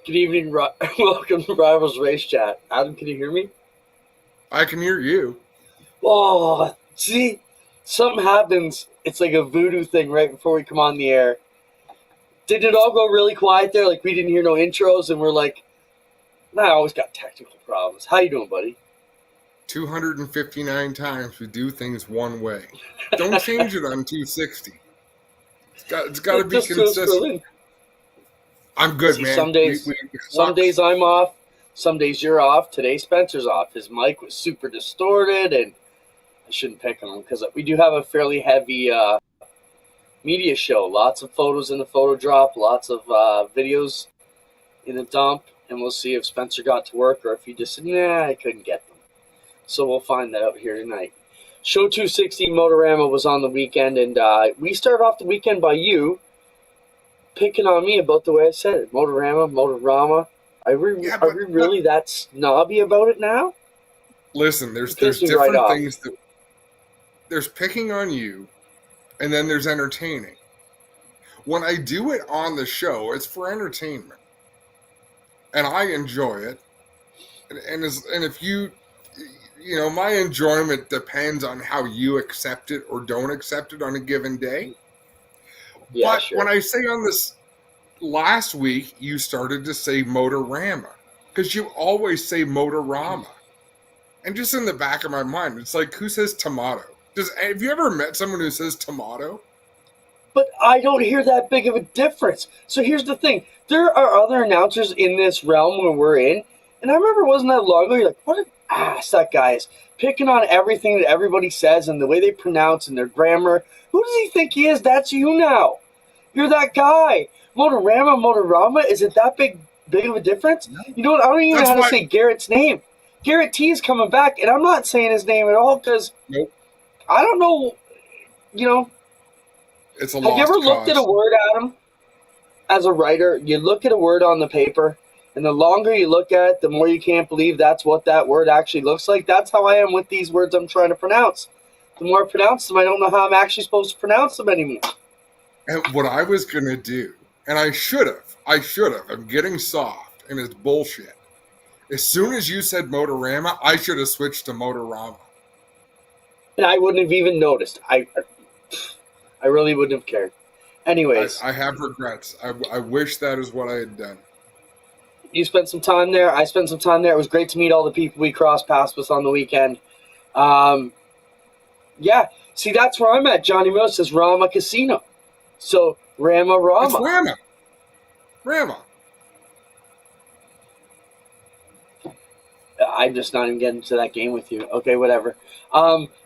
Good evening, welcome to Rivalz Race Chat. Adam, can you hear me? I can hear you. Oh, see, something happens. It's like a voodoo thing right before we come on the air. Did it all go really quiet there? Like we didn't hear no intros, and we're like, nah, I always got technical problems. How you doing, buddy? 259 times we do things one way. Don't change it on 260. It's got to be Just feels consistent. thrilling. I'm good, See, man. some days I'm off. Some days you're off. Today Spencer's off. His mic was super distorted, and I shouldn't pick on him because we do have a fairly heavy media show. Lots of photos in the photo drop, lots of videos in the dump, and we'll see if Spencer got to work or if he just said, nah, I couldn't get them. So we'll find that out here tonight. Show 260 Motorama was on the weekend, and we started off the weekend by you picking on me about the way I said it. Motorama. Are we really that snobby about it now? Listen, there's different things. There's picking on you, and then there's entertaining. When I do it on the show, it's for entertainment, and I enjoy it. And if you know, my enjoyment depends on how you accept it or don't accept it on a given day. Yeah, but sure. when I say on this last week, you started to say Motorama because you always say Motorama. And just in the back of my mind, it's like, who says tomato? Have you ever met someone who says tomato? But I don't hear that big of a difference. So here's the thing. There are other announcers in this realm where we're in. And I remember it wasn't that long ago, you're like, what an ass that guy is. Picking on everything that everybody says and the way they pronounce and their grammar. Who does he think he is? That's you now. You're that guy. Motorama, is it that big of a difference? You know what? I don't even know how to say Garrett's name. Garrett T is coming back, and I'm not saying his name at all because I don't know, you know. It's a Have you ever lost looked cause. at a word, Adam? As a writer, you look at a word on the paper, and the longer you look at it, the more you can't believe that's what that word actually looks like. That's how I am with these words I'm trying to pronounce. The more I pronounce them, I don't know how I'm actually supposed to pronounce them anymore. And what I was going to do, and I should have, I'm getting soft, and it's bullshit. As soon as you said Motorama, I should have switched to Motorama. And I wouldn't have even noticed. I really wouldn't have cared. Anyways. I have regrets. I wish that is what I had done. You spent some time there. I spent some time there. It was great to meet all the people we crossed paths with on the weekend. Yeah. See, that's where I'm at. Johnny Mills says Rama Casino. So, Rama. It's Rama. I'm just not even getting to that game with you. Okay, whatever.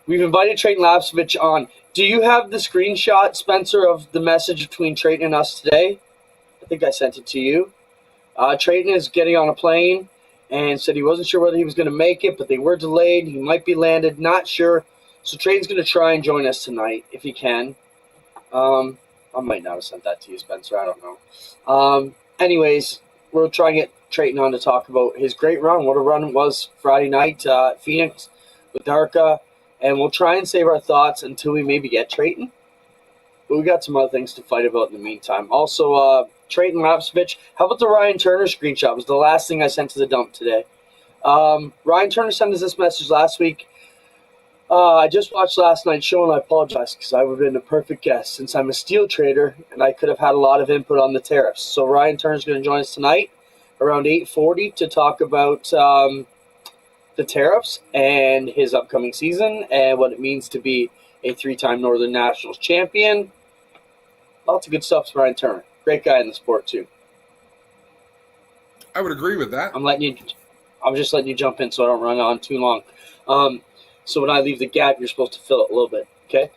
We've invited Tristan D'Silva on. Do you have the screenshot, Spencer, of the message between Tristan and us today? I think I sent it to you. Tristan is getting on a plane and said he wasn't sure whether he was going to make it, but they were delayed. He might be landed, not sure. So Tristan's going to try and join us tonight if he can. I might not have sent that to you, Spencer. I don't know. Anyways, we'll try and get Tristan on to talk about his great run. What a run it was Friday night at Phoenix with Darka. And we'll try and save our thoughts until we maybe get Tristan. But we got some other things to fight about in the meantime. Also, Tristan Lapsovich, how about the Ryan Turner screenshot? It was the last thing I sent to the dump today. Ryan Turner sent us this message last week. I just watched last night's show, and I apologize because I would have been a perfect guest since I'm a steel trader, and I could have had a lot of input on the tariffs. So Ryan Turner's going to join us tonight around 8:40 to talk about the tariffs and his upcoming season and what it means to be a 3-time Northern Nationals champion. Lots of good stuff for Ryan Turner. Great guy in the sport, too. I would agree with that. I'm just letting you jump in so I don't run on too long. So when I leave the gap, you're supposed to fill it a little bit, okay?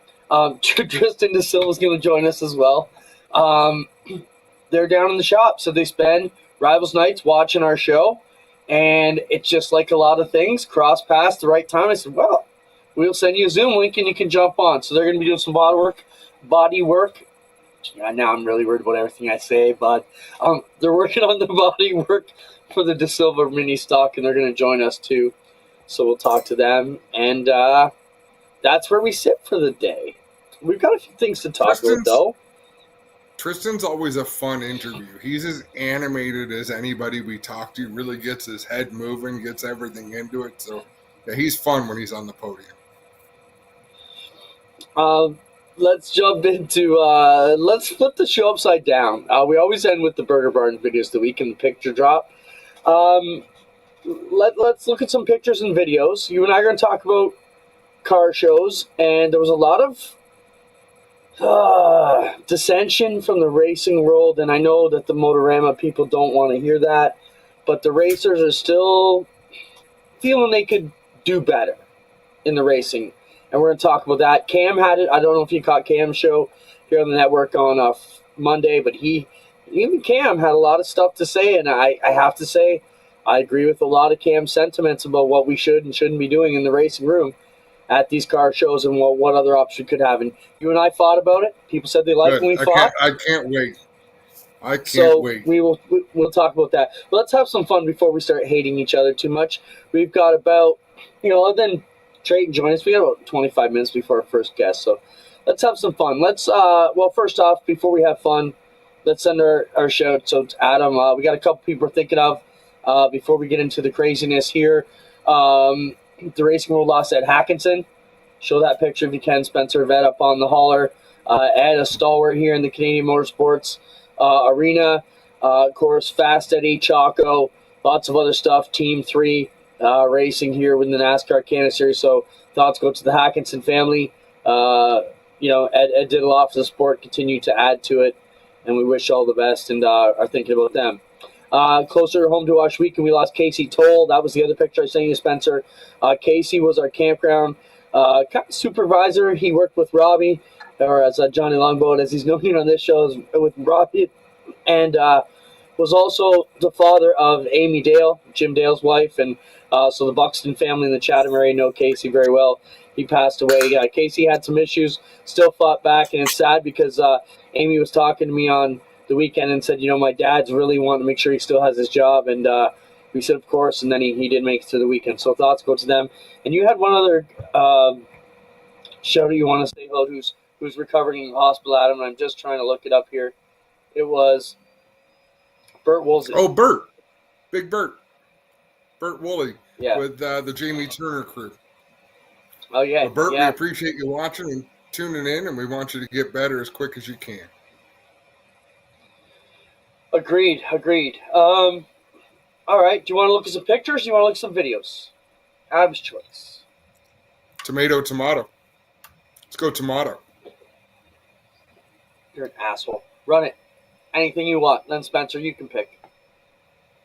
Tristan D'Silva is going to join us as well. They're down in the shop, so they spend Rivalz nights watching our show, and it's just like a lot of things, cross paths the right time. I said, well, we'll send you a Zoom link and you can jump on. So they're going to be doing some body work. Yeah, now I'm really worried about everything I say, but they're working on the body work for the D'Silva mini stock, and they're going to join us too. So we'll talk to them, and that's where we sit for the day. We've got a few things to talk about, though. Tristan's always a fun interview. He's as animated as anybody we talk to. Really gets his head moving, gets everything into it. So, yeah, he's fun when he's on the podium. Let's jump into let's flip the show upside down. We always end with the Burger Barn videos of the week and the picture drop. Let's look at some pictures and videos. You and I are going to talk about car shows, and there was a lot of dissension from the racing world, and I know that the Motorama people don't want to hear that, but the racers are still feeling they could do better in the racing, and we're going to talk about that. Cam had it. I don't know if you caught Cam's show here on the network on Monday, but even Cam had a lot of stuff to say, and I have to say I agree with a lot of Cam's sentiments about what we should and shouldn't be doing in the racing room at these car shows and what other option we could have. And you and I fought about it. People said they liked when we fought. I can't wait. I can't wait. We'll talk about that. But let's have some fun before we start hating each other too much. We've got about, other than Trayton join us, we got about 25 minutes before our first guest. So let's have some fun. Let's, first off, before we have fun, let's send our shout. So to Adam, we got a couple people we're thinking of before we get into the craziness here. The Racing World lost Ed Hackinson. Show that picture if you can. Spencer Vet up on the hauler. Ed, a stalwart here in the Canadian motorsports arena. Of course, Fast Eddie, Chaco, lots of other stuff. Team 3 racing here within the NASCAR Canada Series. So thoughts go to the Hackinson family. Ed did a lot for the sport, continue to add to it, and we wish all the best and are thinking about them. Closer home to us week, and we lost Casey Toll. That was the other picture I sent you, Spencer. Casey was our campground kind of supervisor. He worked with Robbie, or as Johnny Longboat, as he's known here on this show, with Robbie, and was also the father of Amy Dale, Jim Dale's wife, and so the Buxton family in the Chatham area know Casey very well. He passed away. Casey had some issues, still fought back, and it's sad because Amy was talking to me on the weekend and said, my dad's really wanting to make sure he still has his job, and we said, of course, and then he did make it to the weekend. So thoughts go to them. And you had one other show that you want to say hello who's recovering in the hospital, Adam, and I'm just trying to look it up here. It was Bert Woolsey. Oh, Bert. Big Bert. Bert Woolley. Yeah. With the Jamie Turner crew. Oh, yeah. Well, Bert, we appreciate you watching and tuning in, and we want you to get better as quick as you can. Agreed. All right. Do you want to look at some pictures or do you want to look at some videos? Adam's choice. Tomato. Let's go tomato. You're an asshole. Run it. Anything you want. Then, Spencer, you can pick.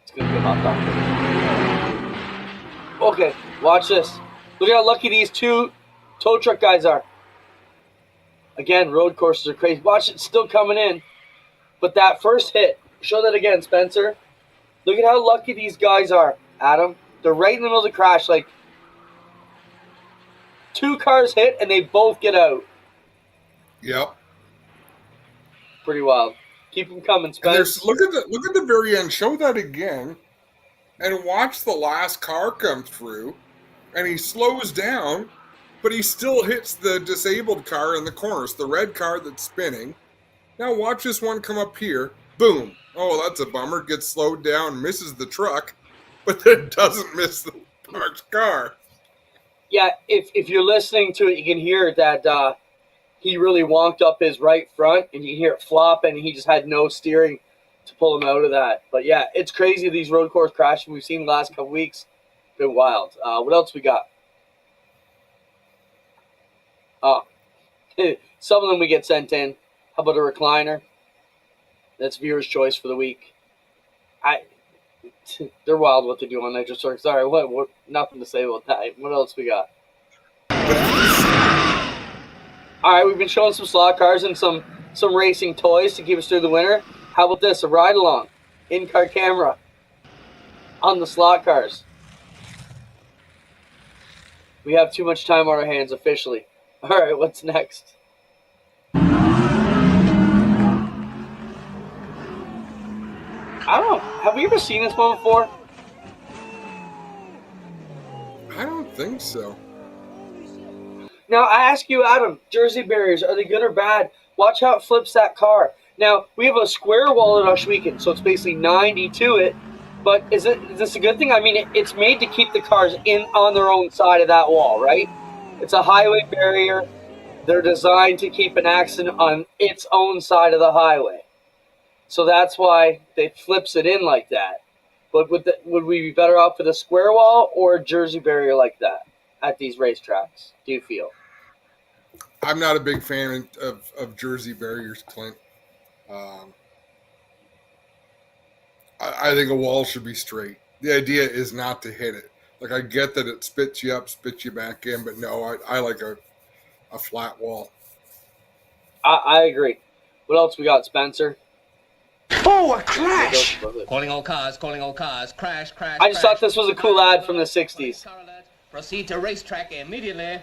It's going to be a hot dog. Okay. Watch this. Look at how lucky these two tow truck guys are. Again, road courses are crazy. Watch it. Still coming in. But that first hit. Show that again, Spencer. Look at how lucky these guys are, Adam. They're right in the middle of the crash. Like, 2 cars hit, and they both get out. Yep. Pretty wild. Keep them coming, Spencer. Look at the very end. Show that again. And watch the last car come through. And he slows down, but he still hits the disabled car in the corners, the red car that's spinning. Now watch this one come up here. Boom. Oh, that's a bummer. Gets slowed down, misses the truck, but then doesn't miss the parked car. Yeah, if you're listening to it, you can hear that he really wonked up his right front, and you hear it flop, and he just had no steering to pull him out of that. But yeah, it's crazy, these road course crashes we've seen the last couple weeks. Been wild. What else we got? Some of them we get sent in. How about a recliner? That's viewer's choice for the week. They're wild what they do on Nitro Circus. Sorry, what? Nothing to say about that. What else we got? All right, we've been showing some slot cars and some racing toys to keep us through the winter. How about this? A ride along, in-car camera on the slot cars. We have too much time on our hands officially. All right, what's next? I don't know. Have we ever seen this one before? I don't think so. Now, I ask you, Adam, Jersey barriers, are they good or bad? Watch how it flips that car. Now, we have a square wall at Oshweekon, so it's basically 90 to it. But is this a good thing? I mean, it's made to keep the cars on their own side of that wall, right? It's a highway barrier. They're designed to keep an accident on its own side of the highway. So that's why they flips it in like that. But would we be better off with a square wall or a Jersey barrier like that at these racetracks, do you feel? I'm not a big fan of Jersey barriers, Clint. I think a wall should be straight. The idea is not to hit it. Like, I get that it spits you up, spits you back in, but no, I like a flat wall. I agree. What else we got, Spencer? Oh, a crash! Calling all cars, crash. I just thought this was a cool ad from the 60s. Proceed to racetrack immediately.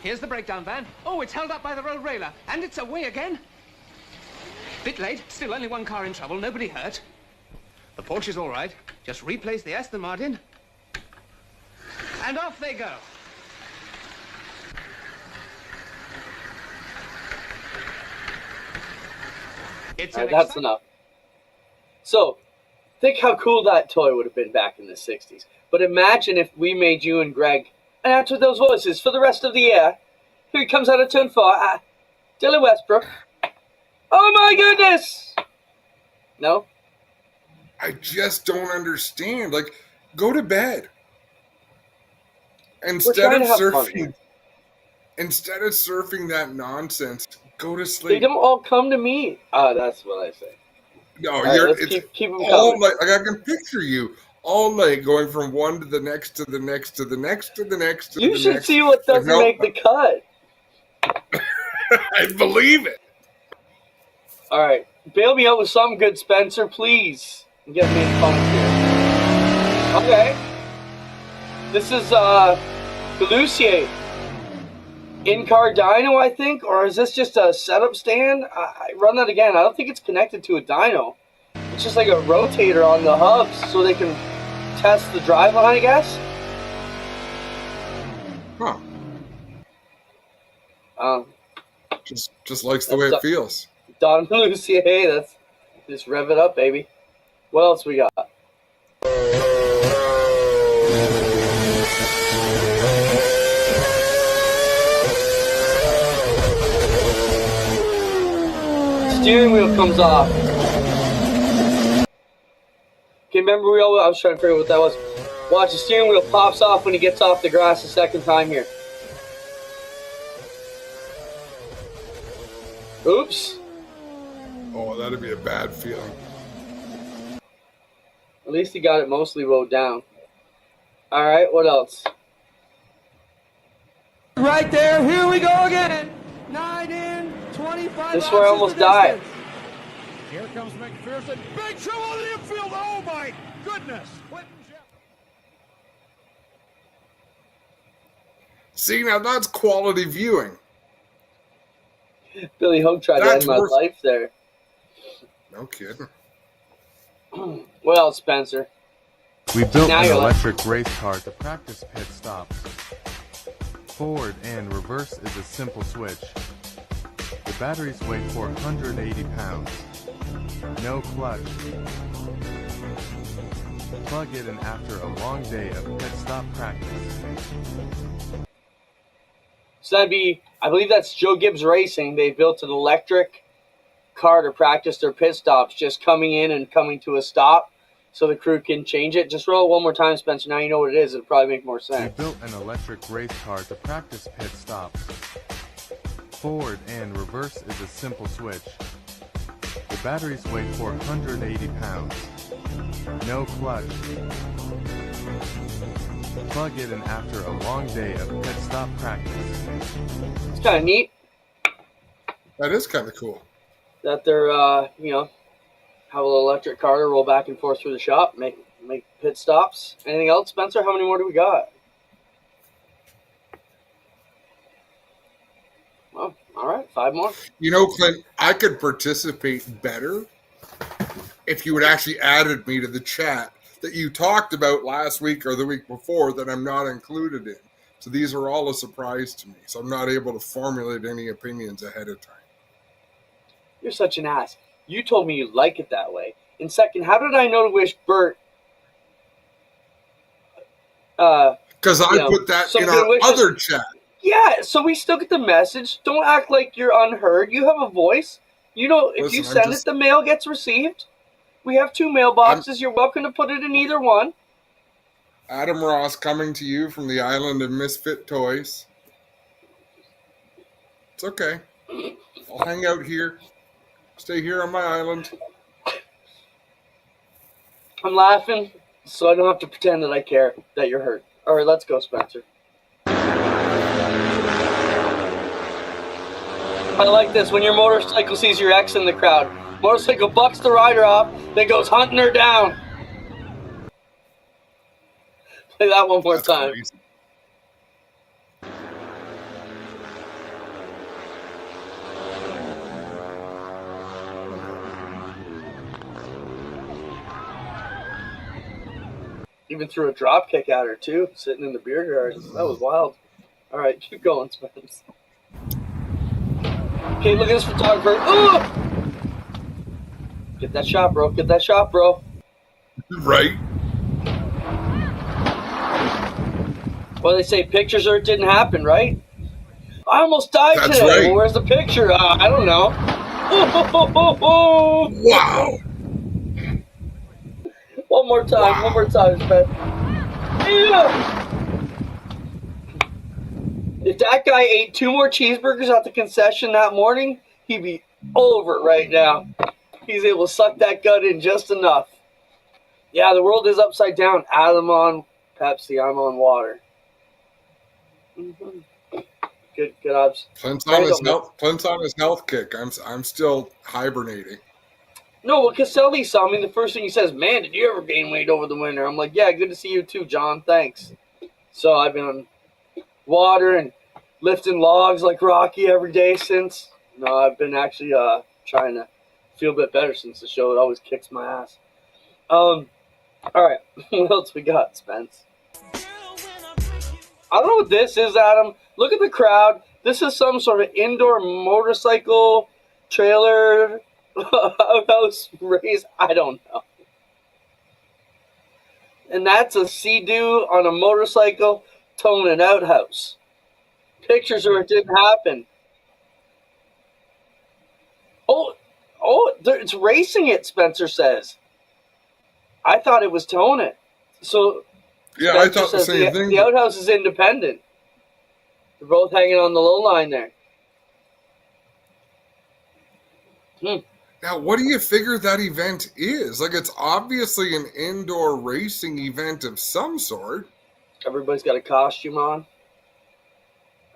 Here's the breakdown van. Oh, it's held up by the road railer, and it's away again. Bit late, still only one car in trouble, nobody hurt. The Porsche is all right. Just replace the Aston Martin. And off they go. That's enough. So, think how cool that toy would have been back in the 60s. But imagine if we made you and Greg announce with those voices for the rest of the year. Here he comes out of turn 4. Dylan Westbrook. Oh my goodness! No? I just don't understand. Like, go to bed. Instead of surfing that nonsense, go to sleep. They don't all come to me. That's what I say. No, keep them all coming. night. Like, I can picture you all night going from one to the next to the next to the next to the next to the next. You should see what doesn't make the cut. I believe it. All right, bail me out with something good, Spencer, please. And get me in fun here. Okay. This is Galusier. In-car dyno, I think, or is this just a setup stand? I run that again. I don't think it's connected to a dyno. It's just like a rotator on the hubs so they can test the driveline, I guess. Huh. Just likes the way it feels. Don Lucier, that's just rev it up, baby. What else we got? Steering wheel comes off. Okay, remember I was trying to figure out what that was. Watch, the steering wheel pops off when he gets off the grass the second time here. Oops. Oh, that'd be a bad feeling. At least he got it mostly rode down. Alright, what else? Right there, here we go again. 9 in, 25. This is where I almost died. Here comes McPherson. Big trouble in the infield. Oh my goodness. See, now that's quality viewing. Billy Hogue tried to end my life there. No kidding. What else, Spencer? We built an electric race car to practice pit stops. Forward and reverse is a simple switch. The batteries weigh 480 pounds. No clutch. Plug it in after a long day of pit stop practice. So that'd be, I believe that's Joe Gibbs Racing. They built an electric car to practice their pit stops, just coming in and coming to a stop so the crew can change it. Just roll it one more time, Spencer. Now you know what it is. It'll probably make more sense. We built an electric race car to practice pit stops. Forward and reverse is a simple switch. The batteries weigh 480 pounds. No clutch. Plug it in after a long day of pit stop practice. It's kind of neat. That is kind of cool. That they're, have a little electric car to roll back and forth through the shop, make pit stops. Anything else, Spencer? How many more do we got? Well, all right, 5 more. You know, Clint, I could participate better if you had actually added me to the chat that you talked about last week or the week before that I'm not included in. So these are all a surprise to me. So I'm not able to formulate any opinions ahead of time. You're such an ass. You told me you like it that way. And second, how did I know to wish Bert? Because I put that in our other chat. Yeah, so we still get the message. Don't act like you're unheard. You have a voice. You know, if you send it, the mail gets received. We have 2 mailboxes. You're welcome to put it in either one. Adam Ross coming to you from the island of Misfit Toys. It's okay. I'll hang out here. Stay here on my island. I'm laughing, so I don't have to pretend that I care that you're hurt. All right, let's go, Spencer. I like this. When your motorcycle sees your ex in the crowd, motorcycle bucks the rider off, then goes hunting her down. Play that one more time. Crazy. Even threw a drop kick at her, too, sitting in the beer garden. That was wild. All right, keep going, Spence. Okay, look at this photographer. Ooh! Get that shot, bro. Get that shot, bro. Right. Well, they say pictures or it didn't happen, right? I almost died That's today. right. Well, where's the picture? I don't know. Wow. One more time, Spence. Yeah. If that guy ate 2 more cheeseburgers at the concession that morning, he'd be over right now. He's able to suck that gut in just enough. Yeah, the world is upside down. Adam on Pepsi, I'm on water. Mm-hmm. Good odds. Clint's on his health kick. I'm still hibernating. No, well, Caselli saw me. The first thing he says, "Man, did you ever gain weight over the winter?" I'm like, "Yeah, good to see you too, John. Thanks." So I've been on water and lifting logs like Rocky every day since. No, I've been actually trying to feel a bit better since the show. It always kicks my ass. All right, what else we got, Spence? I don't know what this is, Adam. Look at the crowd. This is some sort of indoor motorcycle trailer house race. I don't know. And that's a Sea-Doo on a motorcycle towing an outhouse. Pictures or it didn't happen. Oh, it's racing it, Spencer says. I thought it was towing it. So yeah, Spencer I thought the says same thing. The outhouse is independent. They're both hanging on the low line there. Now, what do you figure that event is? Like, it's obviously an indoor racing event of some sort. Everybody's got a costume on.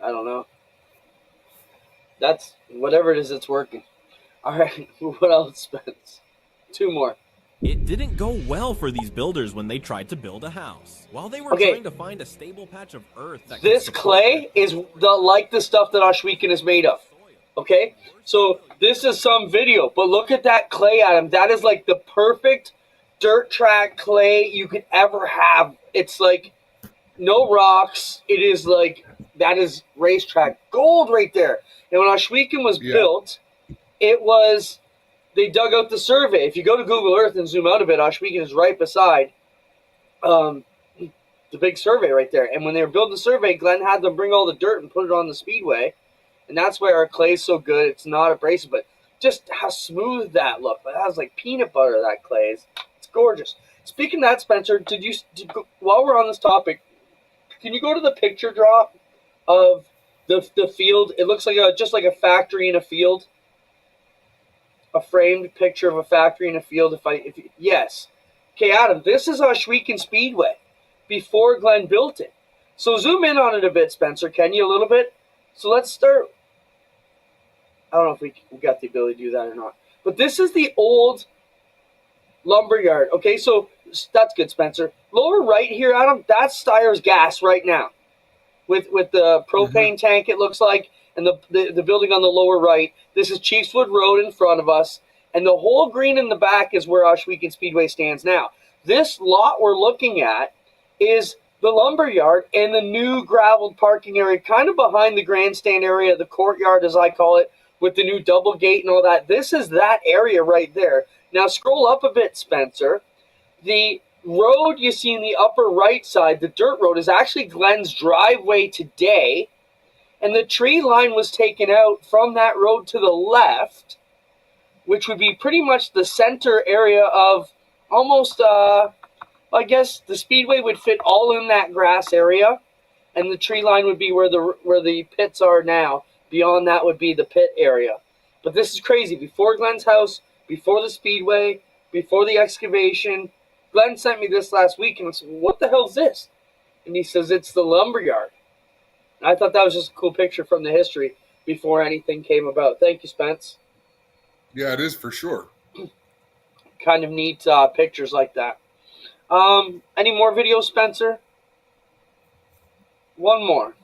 I don't know. That's whatever it is, it's working. All right, what else, Spence? 2 more. It didn't go well for these builders when they tried to build a house. While they were trying to find a stable patch of earth that this clay is like the stuff that Oshweekon is made of. Okay? So this is some video, but look at that clay, Adam. That is like the perfect dirt track clay you could ever have. It's like no rocks. It is like, that is racetrack gold right there. And when Oshweekon was built, it was, they dug out the survey. If you go to Google Earth and zoom out a bit, Oshweekon is right beside the big survey right there. And when they were building the survey, Glenn had them bring all the dirt and put it on the speedway. And that's why our clay is so good. It's not abrasive, but just how smooth that looked. It has like peanut butter, that clay is. It's gorgeous. Speaking of that, Spencer, while we're on this topic, can you go to the picture drop of the field? It looks like just like a factory in a field. A framed picture of a factory in a field. Yes. Okay, Adam, this is Oshweekon Speedway before Glenn built it. So zoom in on it a bit, Spencer. Can you a little bit? So let's start. I don't know if we got the ability to do that or not. But this is the old lumberyard. Okay, so that's good, Spencer. Lower right here, Adam, that's Steyer's gas right now. With the propane tank, it looks like, and the building on the lower right. This is Chiefswood Road in front of us. And the whole green in the back is where Oshweekon Speedway stands now. This lot we're looking at is the lumber yard and the new graveled parking area, kind of behind the grandstand area, the courtyard as I call it, with the new double gate and all that. This is that area right there. Now scroll up a bit, Spencer. The road you see in the upper right side, the dirt road, is actually Glenn's driveway today. And the tree line was taken out from that road to the left, which would be pretty much the center area of almost, I guess the speedway would fit all in that grass area, and the tree line would be where the pits are now. Beyond that would be the pit area. But this is crazy. Before Glenn's house, before the speedway, before the excavation. Glenn sent me this last week, and I said, what the hell is this? And he says, it's the lumberyard. And I thought that was just a cool picture from the history before anything came about. Thank you, Spence. Yeah, it is for sure. Kind of neat pictures like that. Any more videos, Spencer? One more.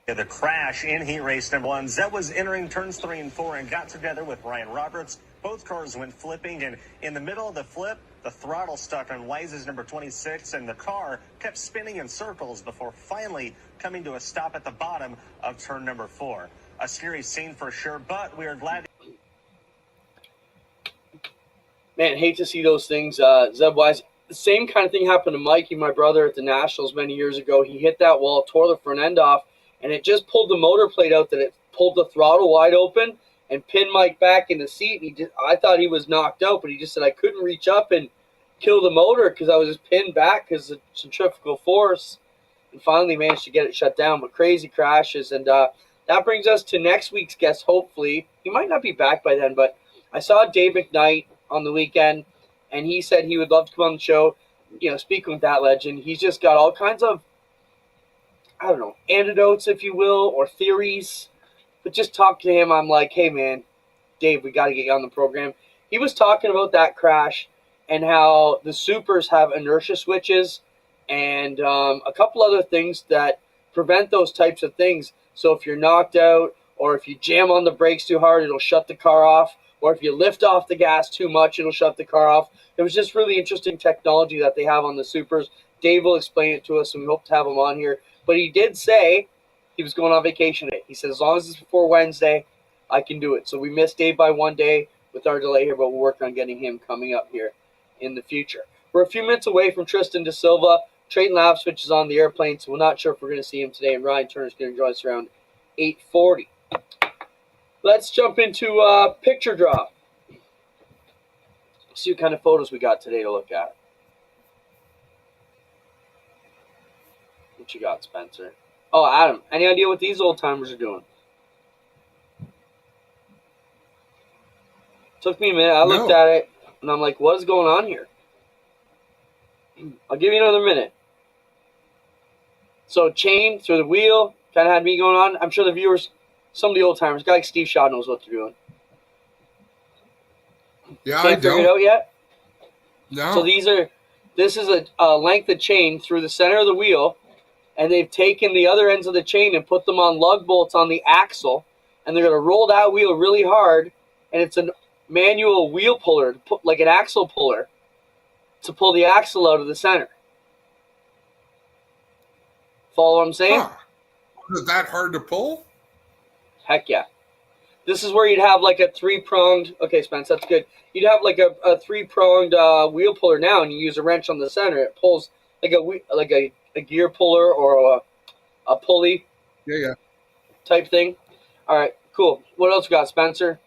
The crash in heat race number 1. Zeb was entering turns 3 and 4 and got together with Ryan Roberts. Both cars went flipping, and in the middle of the flip, the throttle stuck on Wise's number 26, and the car kept spinning in circles before finally coming to a stop at the bottom of turn number 4. A scary scene for sure, but we are glad. Man, hate to see those things. Zeb Wise, the same kind of thing happened to Mikey, my brother, at the Nationals many years ago. He hit that wall, tore the front end off, and it just pulled the motor plate out, that it pulled the throttle wide open and pinned Mike back in the seat. And I thought he was knocked out, but he just said, I couldn't reach up and kill the motor because I was just pinned back because of centrifugal force, and finally managed to get it shut down. But crazy crashes. And that brings us to next week's guest, hopefully. He might not be back by then, but I saw Dave McKnight on the weekend, and he said he would love to come on the show, speaking with that legend. He's just got all kinds of, I don't know, antidotes, if you will, or theories. But just talk to him. I'm like, hey, man, Dave, we got to get you on the program. He was talking about that crash and how the supers have inertia switches and a couple other things that prevent those types of things. So if you're knocked out, or if you jam on the brakes too hard, it'll shut the car off. Or if you lift off the gas too much, it'll shut the car off. It was just really interesting technology that they have on the supers. Dave will explain it to us, and we hope to have him on here. But he did say he was going on vacation today. He said, as long as it's before Wednesday, I can do it. So we missed Dave by one day with our delay here, but we'll work on getting him coming up here in the future. We're a few minutes away from Tristan D'Silva. Trayton Lapswich is on the airplane, so we're not sure if we're going to see him today. And Ryan Turner's going to join us around 8:40. Let's jump into picture drop. See what kind of photos we got today to look at. What you got, Spencer? Oh, Adam, any idea what these old timers are doing? Took me a minute. I looked at it, and I'm like, what is going on here? I'll give you another minute. So, chain through the wheel, kind of had me going on. I'm sure the viewers, some of the old timers, guy like Steve Shaw knows what they're doing. Yeah, Can't figure it out yet? No. So this is a length of chain through the center of the wheel, and they've taken the other ends of the chain and put them on lug bolts on the axle, and they're going to roll that wheel really hard, and it's a manual wheel puller, like an axle puller, to pull the axle out of the center. Follow what I'm saying? Huh. Is it that hard to pull? Heck yeah. This is where you'd have like a three-pronged... Okay, Spence, that's good. You'd have like a three-pronged wheel puller now, and you use a wrench on the center. It pulls like a gear puller or a pulley type thing. All right, cool. What else we got, Spencer?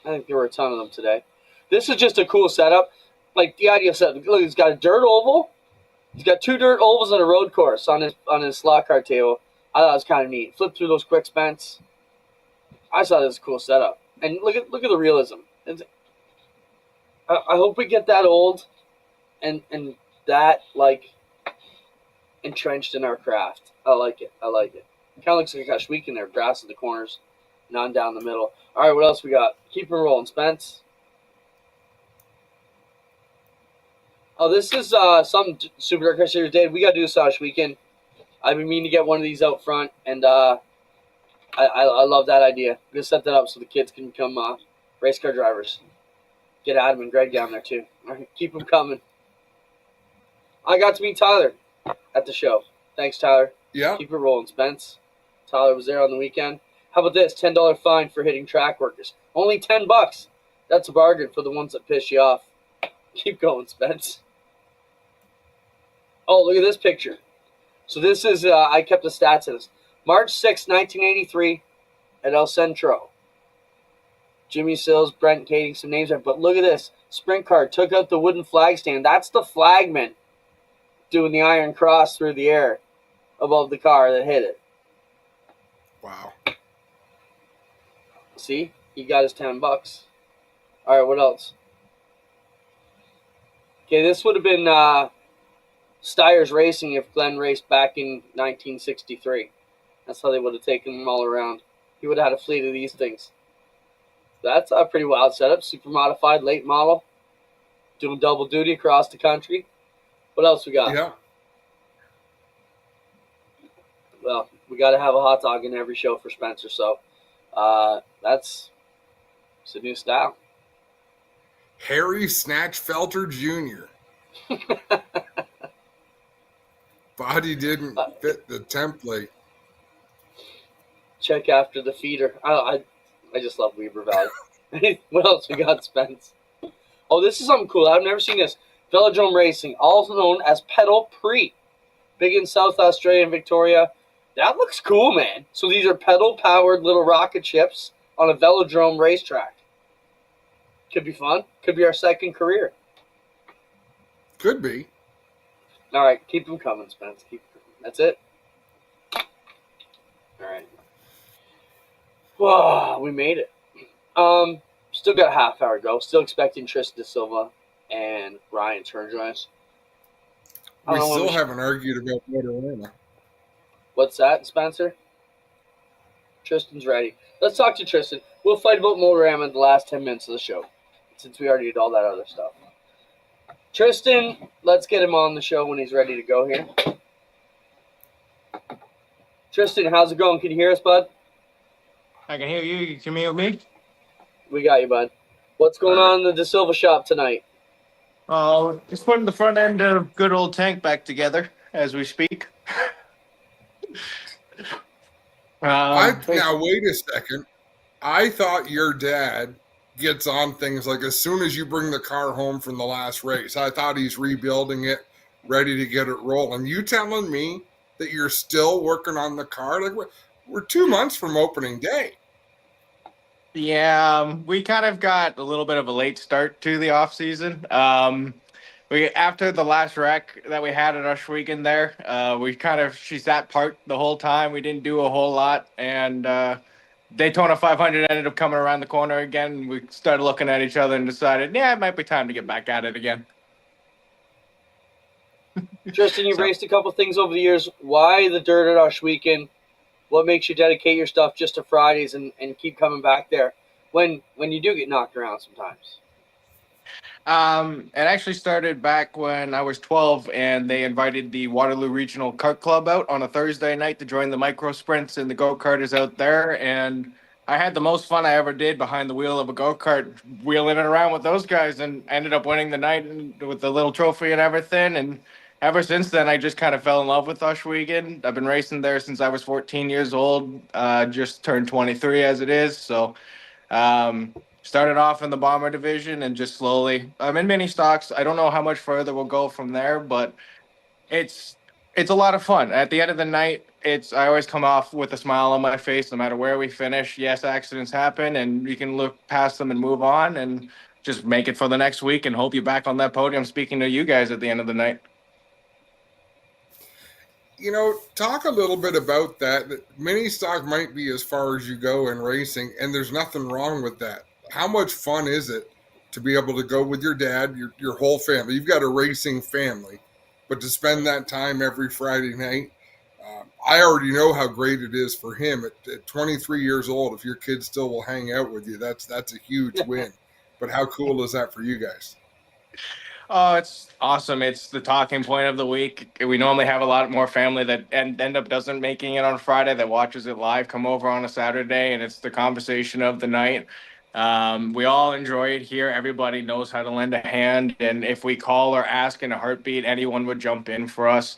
I think there were a ton of them today. This is just a cool setup. Like the idea set. Look, he's got a dirt oval. He's got two dirt ovals and a road course on his slot car table. I thought it was kind of neat. Flip through those quick, Spence. I saw this cool setup, and look at the realism. I hope we get that old, and that like entrenched in our craft. I like it. Kind of looks like a Shweek in there. Grass in the corners, none down the middle. All right, what else we got? Keep it rolling, Spence. Oh, this is some Super Dark Series Day. We got to do this last weekend. I've been meaning to get one of these out front, and I love that idea. I'm going to set that up so the kids can become race car drivers. Get Adam and Greg down there, too. All right, keep them coming. I got to meet Tyler. at the show. Thanks, Tyler. Yeah. Keep it rolling, Spence. Tyler was there on the weekend. How about this? $10 fine for hitting track workers. Only $10. That's a bargain for the ones that piss you off. Keep going, Spence. Oh, look at this picture. So this is, I kept the stats of this. March 6, 1983 at El Centro. Jimmy Sills, Brent Kading, some names there. But look at this. Sprint car took out the wooden flag stand. That's the flagman doing the iron cross through the air above the car that hit it. Wow. See? He got his $10. All right, what else? Okay, this would have been Steyer's Racing if Glenn raced back in 1963. That's how they would have taken him all around. He would have had a fleet of these things. That's a pretty wild setup. Super modified, late model. Doing double duty across the country. What else we got? Yeah. Well, we got to have a hot dog in every show for Spencer, so that's a new style. Harry Snatchfelter Jr. Body didn't fit the template. Check after the feeder. I just love Weber Valley. What else we got, Spence? Oh, this is something cool. I've never seen this. Velodrome Racing, also known as Pedal Pre. Big in South Australia and Victoria. That looks cool, man. So these are pedal-powered little rocket ships on a velodrome racetrack. Could be fun. Could be our second career. Could be. All right, keep them coming, Spence. Keep them coming. That's it. All right. Whoa, we made it. Still got a half hour to go. Still expecting Tristan D'Silva and Ryan to join us. We still haven't argued about Motorama. What's that, Spencer? Tristan's ready. Let's talk to Tristan. We'll fight about Motorama in the last 10 minutes of the show, since we already did all that other stuff. Tristan, let's get him on the show when he's ready to go here. Tristan, how's it going? Can you hear us, bud? I can hear you. You can hear me? We got you, bud. What's going on in the D'Silva shop tonight? Oh, just putting the front end of good old tank back together as we speak. Now, wait a second. I thought your dad gets on things like as soon as you bring the car home from the last race. I thought he's rebuilding it, ready to get it rolling. You telling me that you're still working on the car? Like we're 2 months from opening day. Yeah, we kind of got a little bit of a late start to the off season. We after the last wreck that we had at Oshwegan there, she sat parked the whole time. We didn't do a whole lot, and Daytona 500 ended up coming around the corner again. And we started looking at each other and decided, yeah, it might be time to get back at it again. Tristan, you've raced a couple things over the years. Why the dirt at Oshwegan? What makes you dedicate your stuff just to Fridays and keep coming back there when you do get knocked around sometimes? It actually started back when I was 12, and they invited the Waterloo Regional Kart Club out on a Thursday night to join the micro sprints and the go-karters out there. And I had the most fun I ever did behind the wheel of a go-kart, wheeling it around with those guys, and ended up winning the night with the little trophy and everything. And ever since then, I just kind of fell in love with Oshwegan. I've been racing there since I was 14 years old, just turned 23 as it is. So started off in the bomber division and just slowly, I'm in mini stocks. I don't know how much further we'll go from there, but it's a lot of fun. At the end of the night, I always come off with a smile on my face no matter where we finish. Yes, accidents happen, and you can look past them and move on and just make it for the next week and hope you're back on that podium speaking to you guys at the end of the night. You know, talk a little bit about that. Mini stock might be as far as you go in racing, and there's nothing wrong with that. How much fun is it to be able to go with your dad, your whole family? You've got a racing family, but to spend that time every Friday night, I already know how great it is for him at 23 years old. If your kid still will hang out with you, that's a huge win. But how cool is that for you guys? Oh, it's awesome. It's the talking point of the week. We normally have a lot more family that end up doesn't making it on Friday that watches it live come over on a Saturday, and it's the conversation of the night. We all enjoy it here. Everybody knows how to lend a hand, and if we call or ask in a heartbeat, anyone would jump in for us.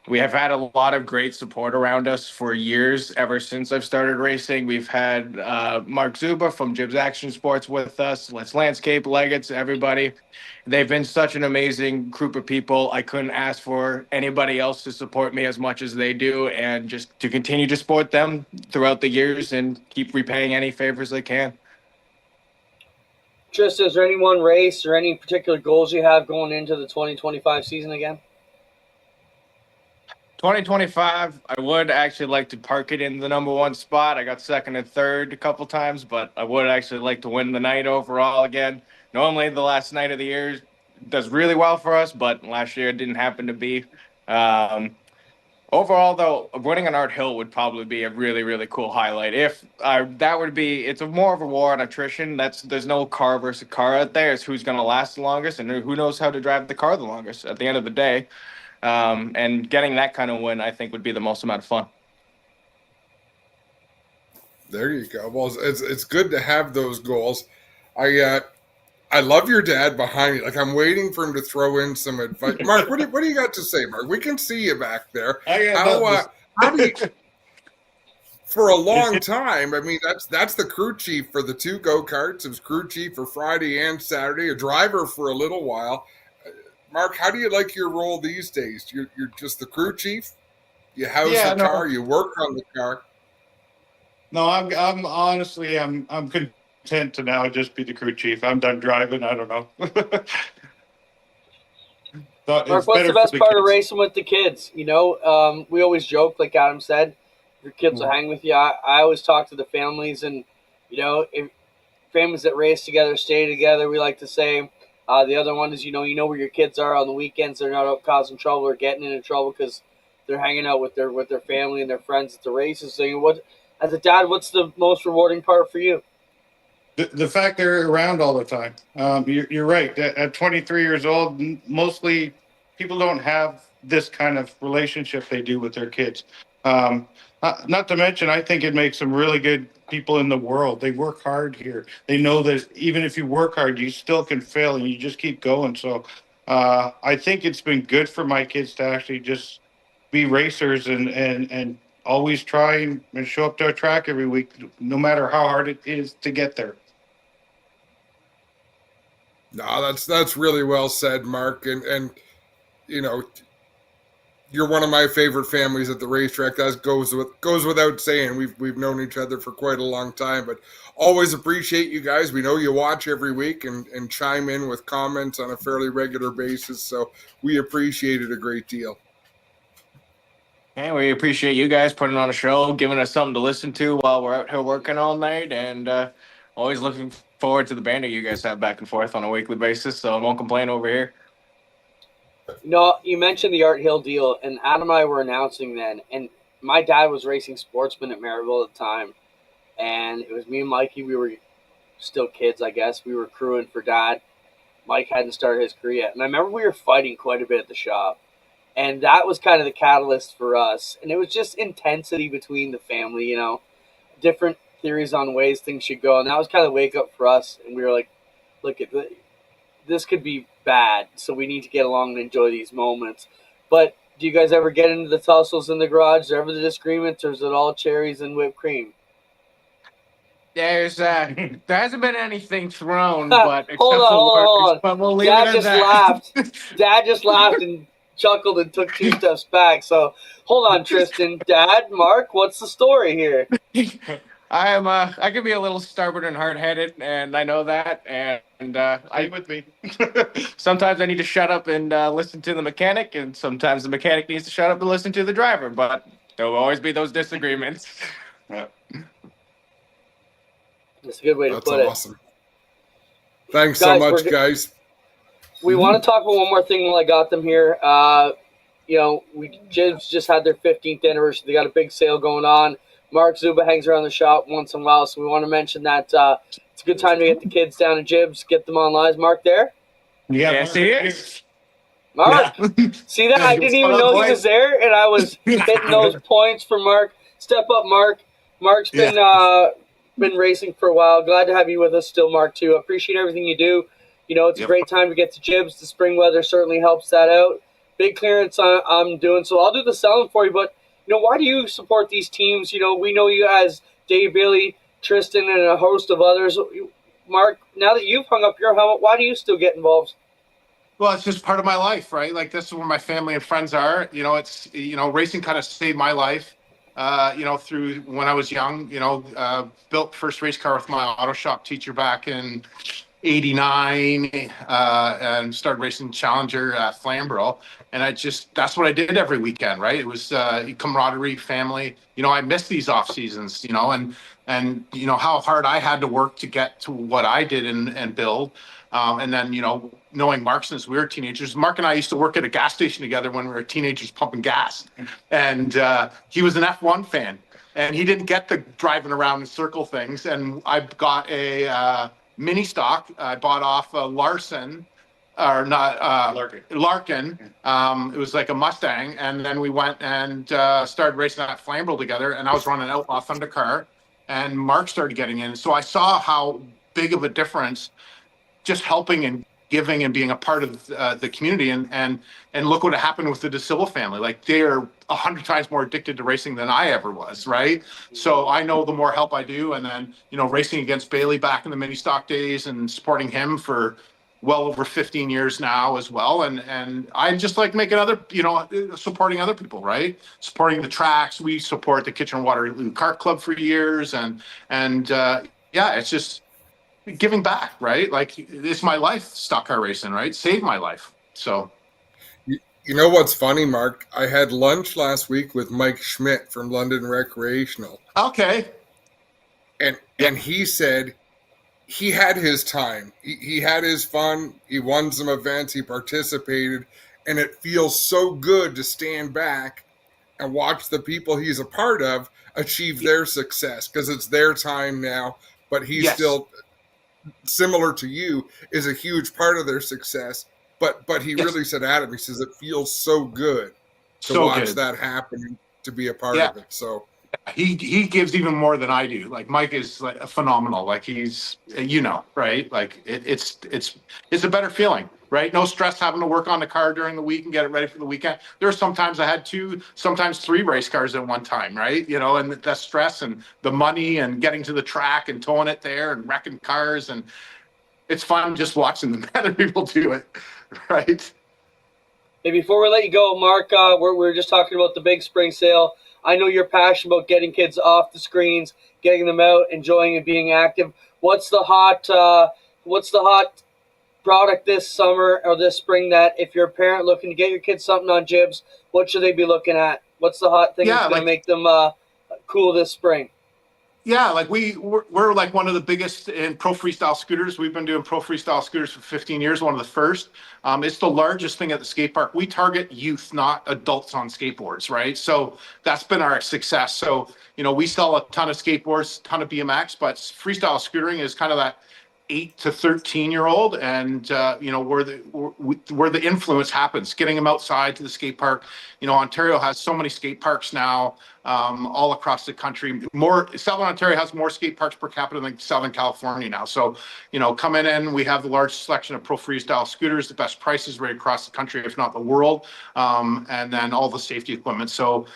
We have had a lot of great support around us for years, ever since I've started racing. We've had Mark Zuba from Jibs Action Sports with us, Let's Landscape, Legates, everybody. They've been such an amazing group of people. I couldn't ask for anybody else to support me as much as they do, and just to continue to support them throughout the years and keep repaying any favors they can. Tristan, is there any one race or any particular goals you have going into the 2025 season again? 2025, I would actually like to park it in the number one spot. I got second and third a couple times, but I would actually like to win the night overall again. Normally, the last night of the year does really well for us, but last year it didn't happen to be. Overall, though, winning on Art Hill would probably be a really, really cool highlight. If that would be, it's more of a war on attrition. There's no car versus car out there. It's who's going to last the longest and who knows how to drive the car the longest at the end of the day. And getting that kind of win, I think, would be the most amount of fun. There you go. Well, it's good to have those goals. I love your dad behind me. Like, I'm waiting for him to throw in some advice. Mark, what do you got to say, Mark? We can see you back there. How do you? For a long time, I mean, that's the crew chief for the two go-karts. It was crew chief for Friday and Saturday, a driver for a little while. Mark, how do you like your role these days? You're just the crew chief? You house the car, you work on the car. No, I'm honestly content to now just be the crew chief. I'm done driving. I don't know. Mark, what's the best part of racing with the kids? You know, we always joke, like Adam said, your kids will hang with you. I always talk to the families, and, you know, if families that race together stay together, we like to say. The other one is, you know where your kids are on the weekends. They're not out causing trouble or getting into trouble because they're hanging out with their family and their friends at the races. So, as a dad, what's the most rewarding part for you? The fact they're around all the time. You're right. At 23 years old, mostly people don't have this kind of relationship they do with their kids. Not to mention, I think it makes them really good people in the world. They work hard here. They know that even if you work hard, you still can fail, and you just keep going. So I think it's been good for my kids to actually just be racers and always try and show up to a track every week, no matter how hard it is to get there. No, that's really well said, Mark. And you know, you're one of my favorite families at the racetrack. That goes without saying. We've known each other for quite a long time, but always appreciate you guys. We know you watch every week and chime in with comments on a fairly regular basis, so we appreciate it a great deal. And we appreciate you guys putting on a show, giving us something to listen to while we're out here working all night, and always looking forward to the banter you guys have back and forth on a weekly basis, so I won't complain over here. No, you mentioned the Art Hill deal, and Adam and I were announcing then, and my dad was racing Sportsman at Maryville at the time, and it was me and Mikey. We were still kids, I guess. We were crewing for Dad. Mike hadn't started his career yet, and I remember we were fighting quite a bit at the shop, and that was kind of the catalyst for us, and it was just intensity between the family, you know, different theories on ways things should go, and that was kind of the wake-up for us, and we were like, look, this could be bad, so we need to get along and enjoy these moments. But do you guys ever get into the tussles in the garage? Is there ever the disagreements, or is it all cherries and whipped cream? There hasn't been anything thrown, but except hold on. But we'll leave Dad it at just that. laughed. Dad just laughed and chuckled and took 2 steps back. So hold on, Tristan. Dad, Mark, what's the story here? I can be a little stubborn and hard-headed, and I know that. And Stay with me. Sometimes I need to shut up and listen to the mechanic, and sometimes the mechanic needs to shut up and listen to the driver. But there will always be those disagreements. Yeah. That's a good way to put it. That's awesome. Thanks so much, guys. We want to talk about one more thing while I got them here. You know, Jibs just had their 15th anniversary. They got a big sale going on. Mark Zuba hangs around the shop once in a while, so we want to mention that it's a good time to get the kids down to Jibs, get them online. Is Mark there? Yeah, yes, he is. Mark, see that? I didn't even know he was there, and I was hitting those points for Mark. Step up, Mark. Mark's been racing for a while. Glad to have you with us still, Mark, too. Appreciate everything you do. You know, it's a great time to get to Jibs. The spring weather certainly helps that out. big clearance I'm doing, so I'll do the selling for you. But why do you support these teams? We know you as Dave Bailey, Tristan, and a host of others. Mark, now that you've hung up your helmet, why do you still get involved? Well, it's just part of my life, right? Like, this is where my family and friends are. It's racing kind of saved my life. Through when I was young. Built first race car with my auto shop teacher back in '89, and started racing Challenger at Flamborough. And that's what I did every weekend, right? It was camaraderie, family. I miss these off seasons, and how hard I had to work to get to what I did and build. And then, knowing Mark since we were teenagers, Mark and I used to work at a gas station together when we were teenagers pumping gas. And he was an F1 fan, and he didn't get the driving around in circle things. And I got a mini stock. I bought off Larkin. It was like a Mustang. And then we went and started racing at Flamborough together. And I was running Outlaw Thunder car, and Mark started getting in. So I saw how big of a difference just helping and giving and being a part of the community, and look what happened with the D'Silva family. Like, they are 100 times more addicted to racing than I ever was, right? So I know the more help I do, and then racing against Bailey back in the mini stock days and supporting him for well over 15 years now as well, and I just like making supporting other people, right? Supporting the tracks. We support the Kitchener Waterloo Kart Club for years, and it's just giving back, right? Like, it's my life, stock car racing, right? Saved my life. So, you know what's funny, Mark? I had lunch last week with Mike Schmidt from London Recreational. Okay. And he said he had his time. He had his fun. He won some events. He participated. And it feels so good to stand back and watch the people he's a part of achieve their success, because it's their time now. But he's still, similar to you, is a huge part of their success. But he really said, Adam, he says, it feels so good to watch that happen, to be a part of it. So he gives even more than I do. Like, Mike is like phenomenal. Like, he's, right? Like, it's a better feeling, right? No stress having to work on the car during the week and get it ready for the weekend. There are sometimes I had 2, sometimes 3 race cars at one time, right? And the stress and the money and getting to the track and towing it there and wrecking cars, and it's fun just watching the other people do it, right? Hey, before we let you go, Mark, we're just talking about the big spring sale. I know you're passionate about getting kids off the screens, getting them out, enjoying and being active. What's the hot product this summer or this spring that, if you're a parent looking to get your kids something on Jibs, what should they be looking at? What's the hot thing that's going to make them cool this spring? Yeah, like we're like one of the biggest in pro freestyle scooters. We've been doing pro freestyle scooters for 15 years, one of the first. It's the largest thing at the skate park. We target youth, not adults on skateboards, right? So that's been our success. So, we sell a ton of skateboards, ton of BMX, but freestyle scootering is kind of that 8 to 13-year-old, and where the influence happens, getting them outside to the skate park. Ontario has so many skate parks now, all across the country. Southern Ontario has more skate parks per capita than Southern California now. So, coming in, we have the largest selection of pro freestyle scooters, the best prices right across the country, if not the world, and then all the safety equipment. So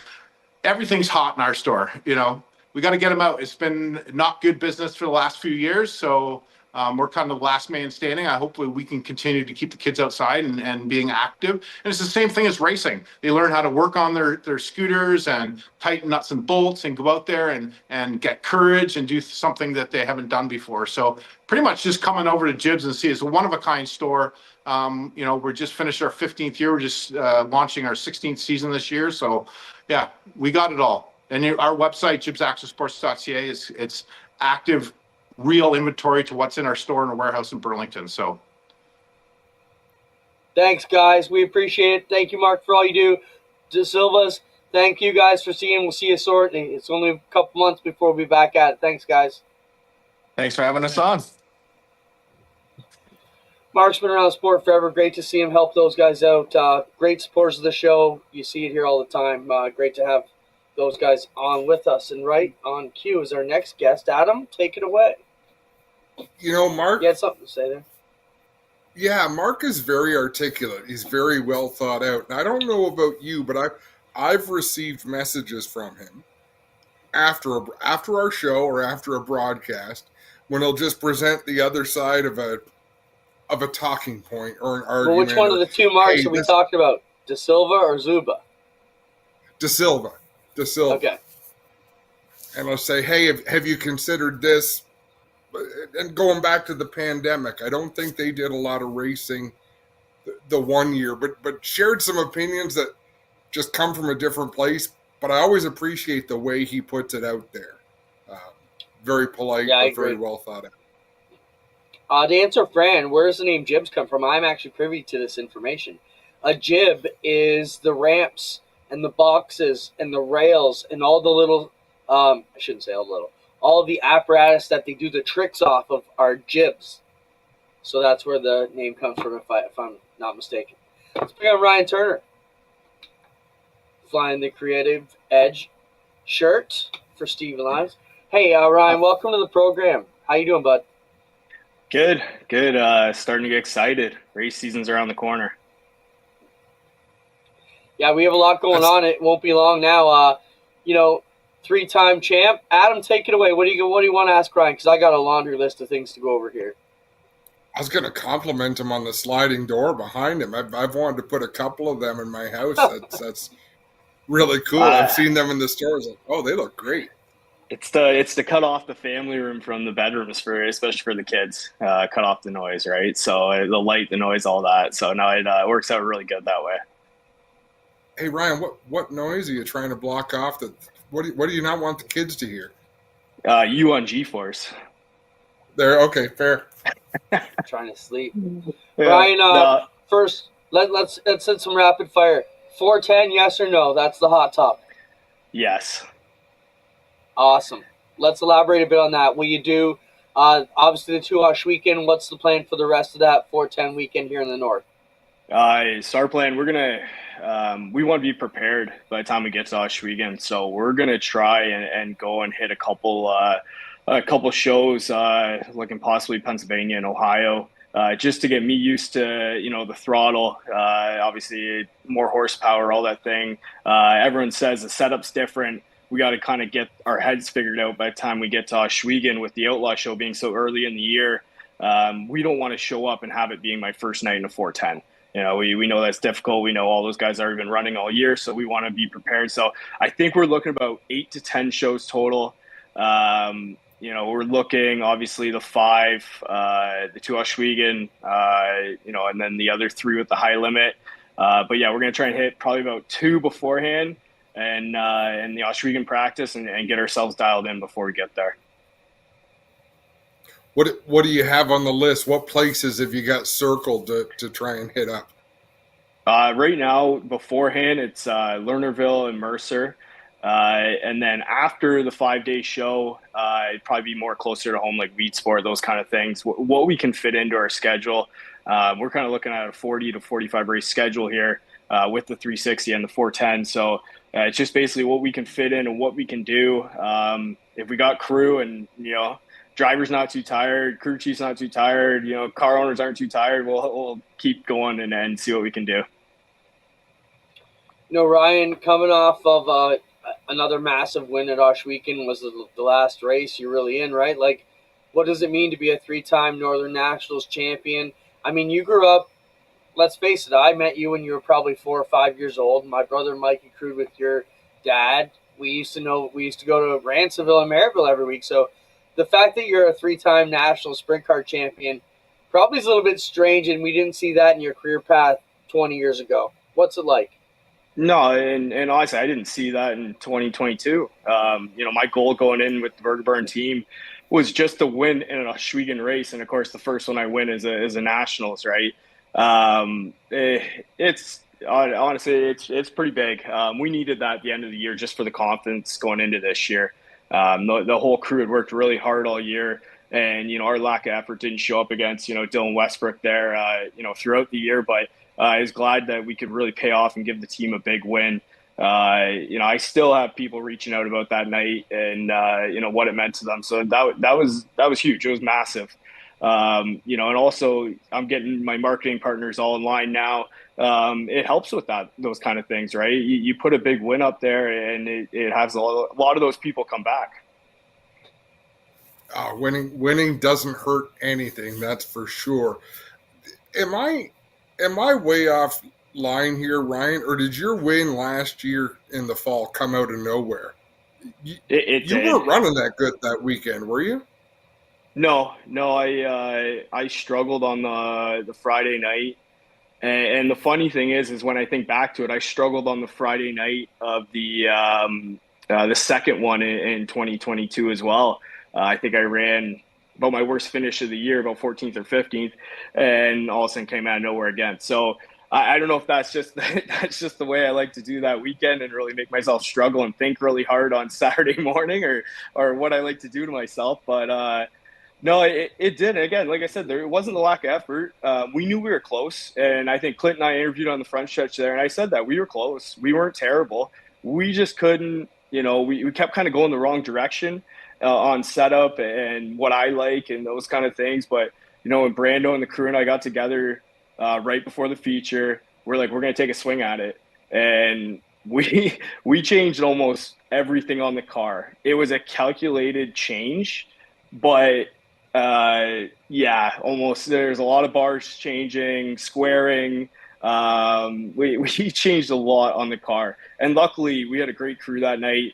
everything's hot in our store. We got to get them out. It's been not good business for the last few years, so we're kind of the last man standing. Hopefully we can continue to keep the kids outside and being active. And it's the same thing as racing. They learn how to work on their scooters and tighten nuts and bolts and go out there and get courage and do something that they haven't done before. So pretty much just coming over to Jibs and see. It's a one-of-a-kind store. We're just finished our 15th year. We're just launching our 16th season this year. So, yeah, we got it all. And our website, jibsaccessports.ca, it's active, real inventory to what's in our store in a warehouse in Burlington. So thanks, guys. We appreciate it. Thank you, Mark, for all you do. D'Silva's, thank you guys for seeing. We'll see you shortly. It's only a couple months before we'll be back at it. Thanks, guys. Thanks for having us on. Mark's been around sport forever. Great to see him help those guys out. Great supporters of the show. You see it here all the time. Great to have those guys on with us. And right on cue is our next guest. Adam, take it away. Mark, you had something to say there. Yeah, Mark is very articulate. He's very well thought out. And I don't know about you, but I've received messages from him after our show or after a broadcast when he'll just present the other side of a talking point or an argument. Well, which one of the two Marks are we talking about? D'Silva or Zuba? D'Silva. Okay. And I'll say, hey, have you considered this? And going back to the pandemic, I don't think they did a lot of racing the 1 year, but shared some opinions that just come from a different place. But I always appreciate the way he puts it out there. Very polite, but very well thought out. To answer Fran, where does the name Jibs come from? I'm actually privy to this information. A jib is the ramps and the boxes and the rails and all the little, I shouldn't say all the little, all of the apparatus that they do the tricks off of are jibs. So that's where the name comes from, if I'm not mistaken. Let's bring on Ryan Turner. Flying the Creative Edge shirt for Steve Limes. Hey, Ryan, welcome to the program. How you doing, bud? Good. Starting to get excited. Race season's around the corner. Yeah, we have a lot going on. It won't be long now. Three-time champ. Adam, take it away. What do you want to ask Ryan? Because I got a laundry list of things to go over here. I was going to compliment him on the sliding door behind him. I've wanted to put a couple of them in my house. That's really cool. I've seen them in the stores. Oh, they look great. It's to cut off the family room from the bedrooms especially for the kids. Cut off the noise, right? So the light, the noise, all that. So now it works out really good that way. Hey Ryan, what noise are you trying to block off? What do you not want the kids to hear? You on G-Force. There, okay, fair. Trying to sleep. Yeah, Ryan, first let's hit some rapid fire. 410, yes or no? That's the hot topic. Yes. Awesome. Let's elaborate a bit on that. Will you do obviously the 2-Osh weekend? What's the plan for the rest of that 410 weekend here in the north? So our plan, we're gonna we want to be prepared by the time we get to Osh weekend. So we're gonna try and go and hit a couple shows, looking possibly Pennsylvania and Ohio, just to get me used to the throttle. Obviously, more horsepower, all that thing. Everyone says the setup's different. We got to kind of get our heads figured out by the time we get to Oshwegan with the Outlaw show being so early in the year. We don't want to show up and have it being my first night in a 410. We know that's difficult. We know all those guys are even running all year, so we want to be prepared. So I think we're looking about 8 to 10 shows total. We're looking obviously the 5, the 2 Oshwegan, and then the other 3 with the high limit. But yeah, we're going to try and hit probably about 2 beforehand and the Oshwegan practice and get ourselves dialed in before we get there. What do you have on the list? What places have you got circled to try and hit up? Right now, beforehand, it's Lernerville and Mercer. And then after the 5-day show, it'd probably be more closer to home, like Weed Sport, those kind of things. What we can fit into our schedule. We're kind of looking at a 40 to 45 race schedule here with the 360 and the 410. So it's just basically what we can fit in and what we can do. If we got crew and, driver's not too tired, crew chief's not too tired, car owners aren't too tired, we'll keep going and see what we can do. Ryan, coming off of another massive win at Osh Weekend was the last race you're really in, right? Like, what does it mean to be a 3-time Northern Nationals champion? I mean, you grew up, let's face it, I met you when you were probably 4 or 5 years old. My brother Mikey crewed with your dad. We used to go to Ransomville and Maryville every week. So the fact that you're a 3-time national sprint car champion probably is a little bit strange, and we didn't see that in your career path 20 years ago. What's it like? No, and honestly, I didn't see that in 2022. My goal going in with the Burgerburn team was just to win in a Oshwegan race, and of course, the first one I win is a nationals, right? It's honestly, it's pretty big. We needed that at the end of the year just for the confidence going into this year. The whole crew had worked really hard all year, and our lack of effort didn't show up against Dylan Westbrook there throughout the year, but I was glad that we could really pay off and give the team a big win. I still have people reaching out about that night and what it meant to them, so that was huge. It was massive. You know, and also I'm getting my marketing partners all in line now. It helps with those kind of things, right? You put a big win up there, and it has a lot of those people come back. Winning doesn't hurt anything, that's for sure. Am I way off line here, Ryan, or did your win last year in the fall come out of nowhere? You weren't running that good that weekend, were you? No, I struggled on the Friday night, and the funny thing is when I think back to it, I struggled on the Friday night of the second one in 2022 as well. I think I ran about my worst finish of the year, about 14th or 15th, and all of a sudden came out of nowhere again. So I don't know if that's just the way I like to do that weekend and really make myself struggle and think really hard on Saturday morning, or what I like to do to myself. But no, it did. Again, like I said, it wasn't a lack of effort. We knew we were close, and I think Clint and I interviewed on the front stretch there, and I said that we were close. We weren't terrible. We just couldn't, you know, we kept kind of going the wrong direction on setup and what I like and those kind of things. But, you know, when Brando and the crew and I got together right before the feature, we're like, we're going to take a swing at it. And we changed almost everything on the car. It was a calculated change, but yeah, almost. There's a lot of bars changing, squaring. We changed a lot on the car, and luckily we had a great crew that night,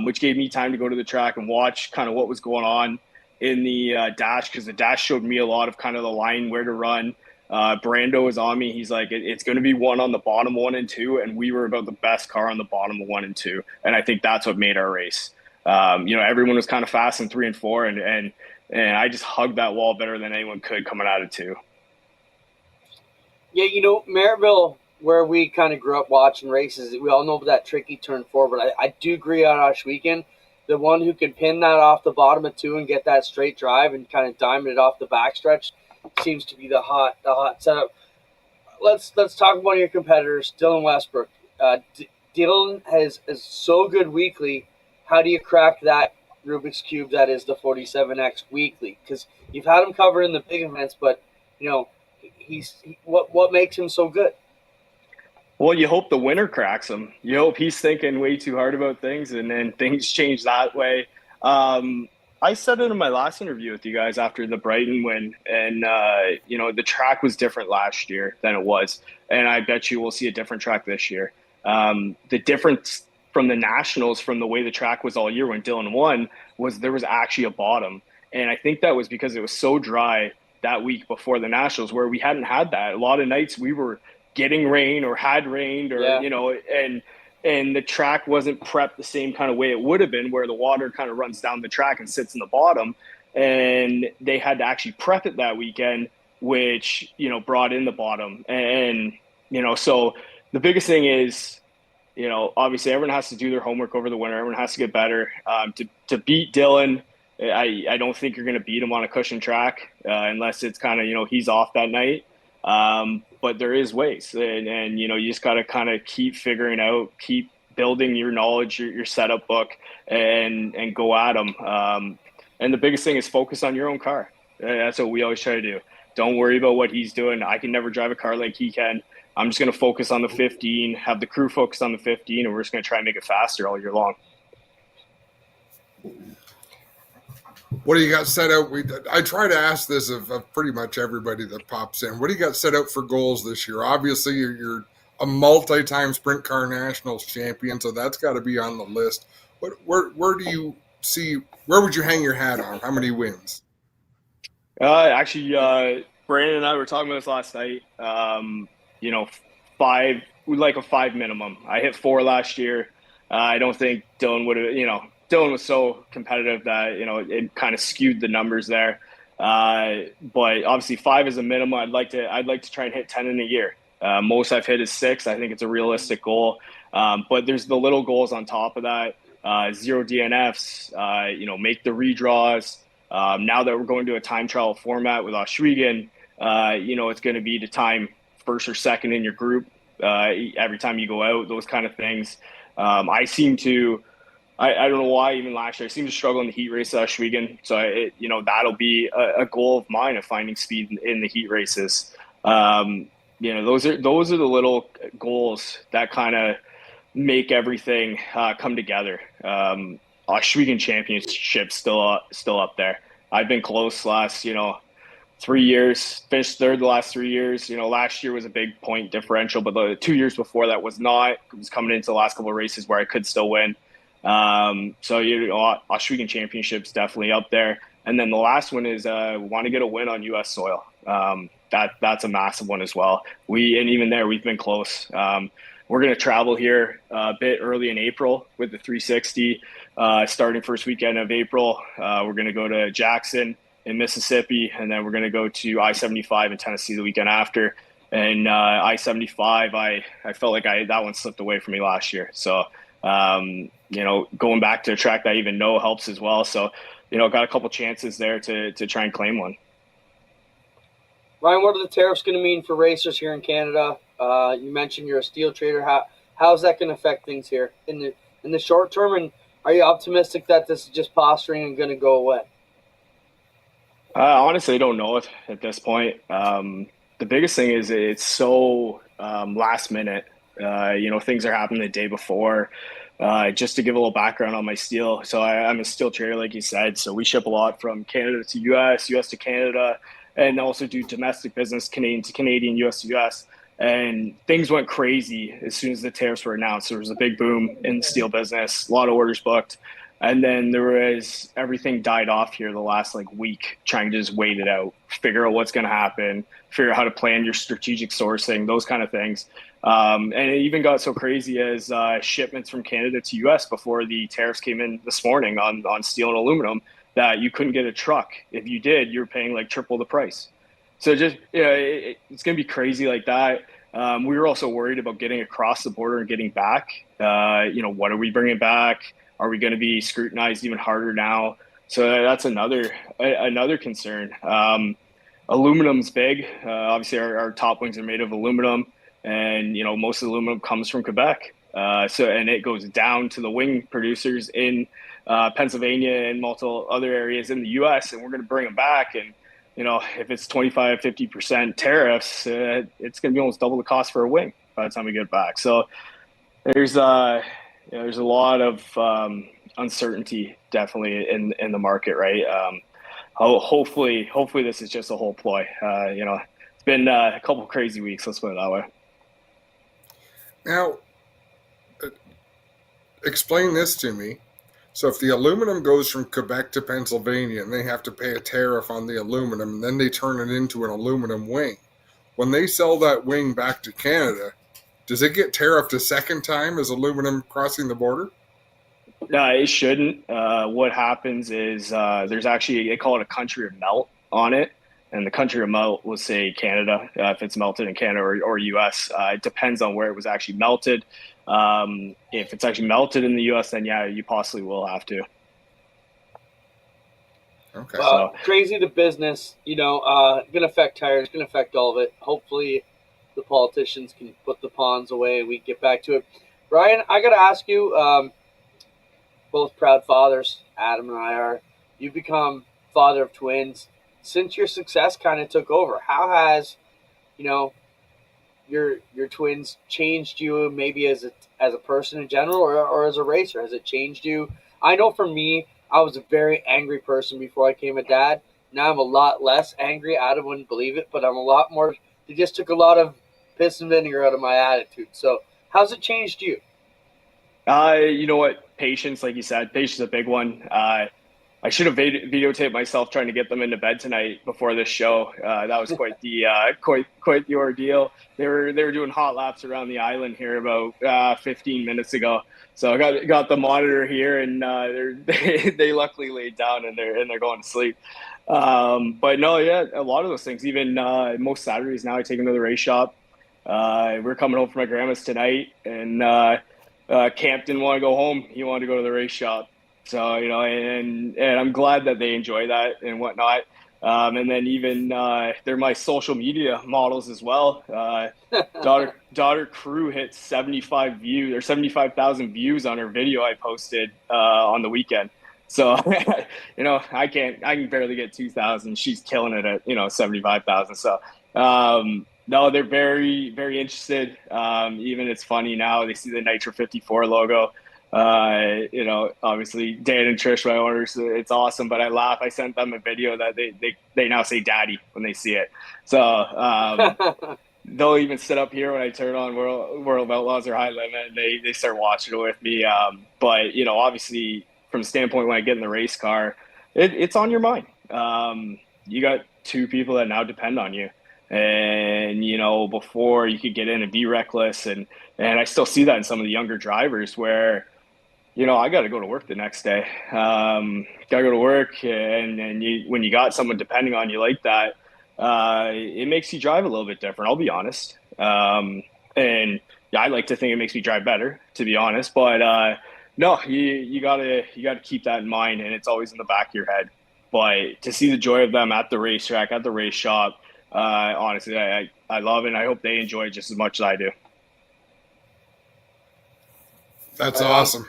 which gave me time to go to the track and watch kind of what was going on in the dash, because the dash showed me a lot of kind of the line, where to run. Brando was on me. He's like, it's going to be one on the bottom 1 and 2, and we were about the best car on the bottom of 1 and 2, and I think that's what made our race. You know, everyone was kind of fast in 3 and 4, and I just hugged that wall better than anyone could coming out of 2. Yeah, you know, Maryville, where we kind of grew up watching races, we all know about that tricky turn 4, but I do agree on Ash weekend. The one who can pin that off the bottom of 2 and get that straight drive and kind of diamond it off the backstretch seems to be the hot setup. Let's talk about one of your competitors, Dylan Westbrook. Dylan is so good weekly. How do you crack that Rubik's Cube that is the 47X weekly? Because you've had him covered in the big events, but, you know, what makes him so good? Well, you hope the winner cracks him. You hope he's thinking way too hard about things, and then things change that way. I said it in my last interview with you guys after the Brighton win, and you know, the track was different last year than it was, and I bet you we'll see a different track this year. The difference from the Nationals, from the way the track was all year when Dylan won, was there was actually a bottom, and I think that was because it was so dry that week before the Nationals, where we hadn't had that. A lot of nights we were getting rain or had rained, or you know, and the track wasn't prepped the same kind of way it would have been, where the water kind of runs down the track and sits in the bottom, and they had to actually prep it that weekend, which, you know, brought in the bottom. And you know, so the biggest thing is, you know, obviously everyone has to do their homework over the winter. Everyone has to get better. To beat Dylan, I don't think you're going to beat him on a cushion track unless it's kind of, you know, he's off that night. But there is ways, and you know, you just got to kind of keep figuring out, keep building your knowledge, your setup book, and go at them. And the biggest thing is focus on your own car. That's what we always try to do. Don't worry about what he's doing. I can never drive a car like he can. I'm just going to focus on the 15, have the crew focus on the 15, and we're just going to try and make it faster all year long. What do you got set out? I try to ask this of pretty much everybody that pops in. What do you got set out for goals this year? Obviously, you're a multi-time Sprint Car Nationals champion, so that's got to be on the list. Where do you see? Where would you hang your hat on? How many wins? Actually, Brandon and I were talking about this last night. You know, 5. We'd like a 5 minimum. I hit 4 last year. I don't think Dylan would have. You know, Dylan was so competitive that, you know, it kind of skewed the numbers there. But obviously 5 is a minimum. I'd like to try and hit 10 in a year. Most I've hit is 6. I think it's a realistic goal. But there's the little goals on top of that. 0 DNFs, you know, make the redraws. Now that we're going to a time trial format with Oswego, you know, it's going to be to time first or second in your group every time you go out, those kind of things. I seem to I don't know why even last year I seemed to struggle in the heat race at Schwegen. So that'll be a goal of mine of finding speed in the heat races. Those are the little goals that kind of make everything come together. Schwegen Championship still up there. I've been close last 3 years, finished third the last 3 years. Last year was a big point differential, but the 2 years before that was not. It was coming into the last couple of races where I could still win. Schwegen Championship's definitely up there. And then the last one is want to get a win on U.S. soil. That's a massive one as well. Even there we've been close. We're going to travel here a bit early in April with the 360, starting first weekend of April. We're going to go to Jackson in Mississippi, and then we're going to go to I-75 in Tennessee the weekend after. And I-75, I felt like that one slipped away from me last year. So, going back to a track that I even know helps as well. So, got a couple chances there to try and claim one. Ryan, what are the tariffs going to mean for racers here in Canada? You mentioned you're a steel trader. How is that going to affect things here in the short term? And are you optimistic that this is just posturing and going to go away? Honestly, I don't know it at this point. The biggest thing is it's so last minute. Things are happening the day before. Just to give a little background on my steel. So I'm a steel trader, like you said. So we ship a lot from Canada to US, US to Canada, and also do domestic business, Canadian to Canadian, US to US. And things went crazy as soon as the tariffs were announced. There was a big boom in the steel business, a lot of orders booked. And then everything died off here the last week, trying to just wait it out, figure out what's going to happen, figure out how to plan your strategic sourcing, those kind of things. And it even got so crazy as shipments from Canada to US before the tariffs came in this morning on steel and aluminum that you couldn't get a truck. If you did, you were paying triple the price. So just, it's going to be crazy like that. We were also worried about getting across the border and getting back. What are we bringing back? Are we going to be scrutinized even harder now? So that's another concern. Aluminum's big. Obviously, our top wings are made of aluminum, and most of the aluminum comes from Quebec. And it goes down to the wing producers in Pennsylvania and multiple other areas in the U.S. And we're going to bring them back. And if it's 25-50% tariffs, it's going to be almost double the cost for a wing by the time we get back. So there's a lot of uncertainty definitely in the market, right? Hopefully this is just a whole ploy. It's been a couple of crazy weeks. Let's put it that way. Now, explain this to me. So if the aluminum goes from Quebec to Pennsylvania and they have to pay a tariff on the aluminum, and then they turn it into an aluminum wing, when they sell that wing back to Canada, does it get tariffed a second time as aluminum crossing the border? No, it shouldn't. What happens is there's actually, they call it a country of melt on it. And the country of melt will say Canada, if it's melted in Canada or US. It depends on where it was actually melted. If it's actually melted in the US, then yeah, you possibly will have to. Okay. Crazy the business, going to affect tires, going to affect all of it. Hopefully the politicians can put the pawns away and we get back to it. Ryan, I got to ask you, both proud fathers, Adam and I are, you've become father of twins. Since your success kind of took over, how has, your twins changed you maybe as a person in general or as a racer? Has it changed you? I know for me, I was a very angry person before I became a dad. Now I'm a lot less angry. Adam wouldn't believe it, but I'm a lot more. They just took a lot of piss and vinegar out of my attitude. So how's it changed you? You know what? Patience, like you said, patience is a big one. I should have videotaped myself trying to get them into bed tonight before this show. That was quite the ordeal. They were doing hot laps around the island here about 15 minutes ago. So I got the monitor here, and they luckily laid down and they're going to sleep. But no, yeah, a lot of those things. Even most Saturdays now, I take them to the race shop. We're coming home from my grandma's tonight, and Camp didn't want to go home. He wanted to go to the race shop. So, and I'm glad that they enjoy that and whatnot. And then even they're my social media models as well. Daughter Crew hit 75,000 views on her video I posted on the weekend. So, I can barely get 2,000. She's killing it at 75,000. So, no, they're very, very interested. Even it's funny now, they see the Nitro 54 logo. Obviously Dan and Trish, my owners, it's awesome, but I laugh. I sent them a video that they now say daddy when they see it. So, they'll even sit up here when I turn on World of Outlaws or High Limit, and they start watching it with me. But obviously from a standpoint, when I get in the race car, it's on your mind. You got two people that now depend on you. And, before you could get in and be reckless. And I still see that in some of the younger drivers where, I got to go to work the next day. Got to go to work. And when you got someone depending on you like that, it makes you drive a little bit different. I'll be honest. And yeah, I like to think it makes me drive better, to be honest. But no, you gotta keep that in mind, and it's always in the back of your head. But to see the joy of them at the racetrack, at the race shop, honestly, I love it, and I hope they enjoy it just as much as I do. That's awesome.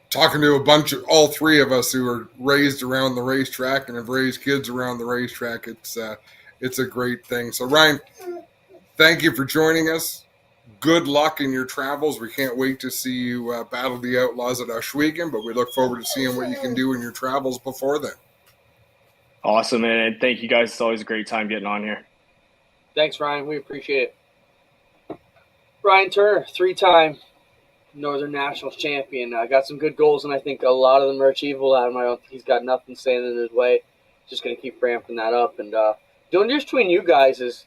Talking to all three of us who are raised around the racetrack and have raised kids around the racetrack, it's a great thing. So Ryan, thank you for joining us. Good luck in your travels. We can't wait to see you battle the Outlaws at Ohsweken, but we look forward to seeing what you can do in your travels before then. Awesome, and thank you guys. It's always a great time getting on here. Thanks, Ryan. We appreciate it. Ryan Turner, 3-time Northern Nationals champion. Got some good goals, and I think a lot of them are achievable out of my own. He's got nothing standing in his way. Just going to keep ramping that up. And the only difference between you guys is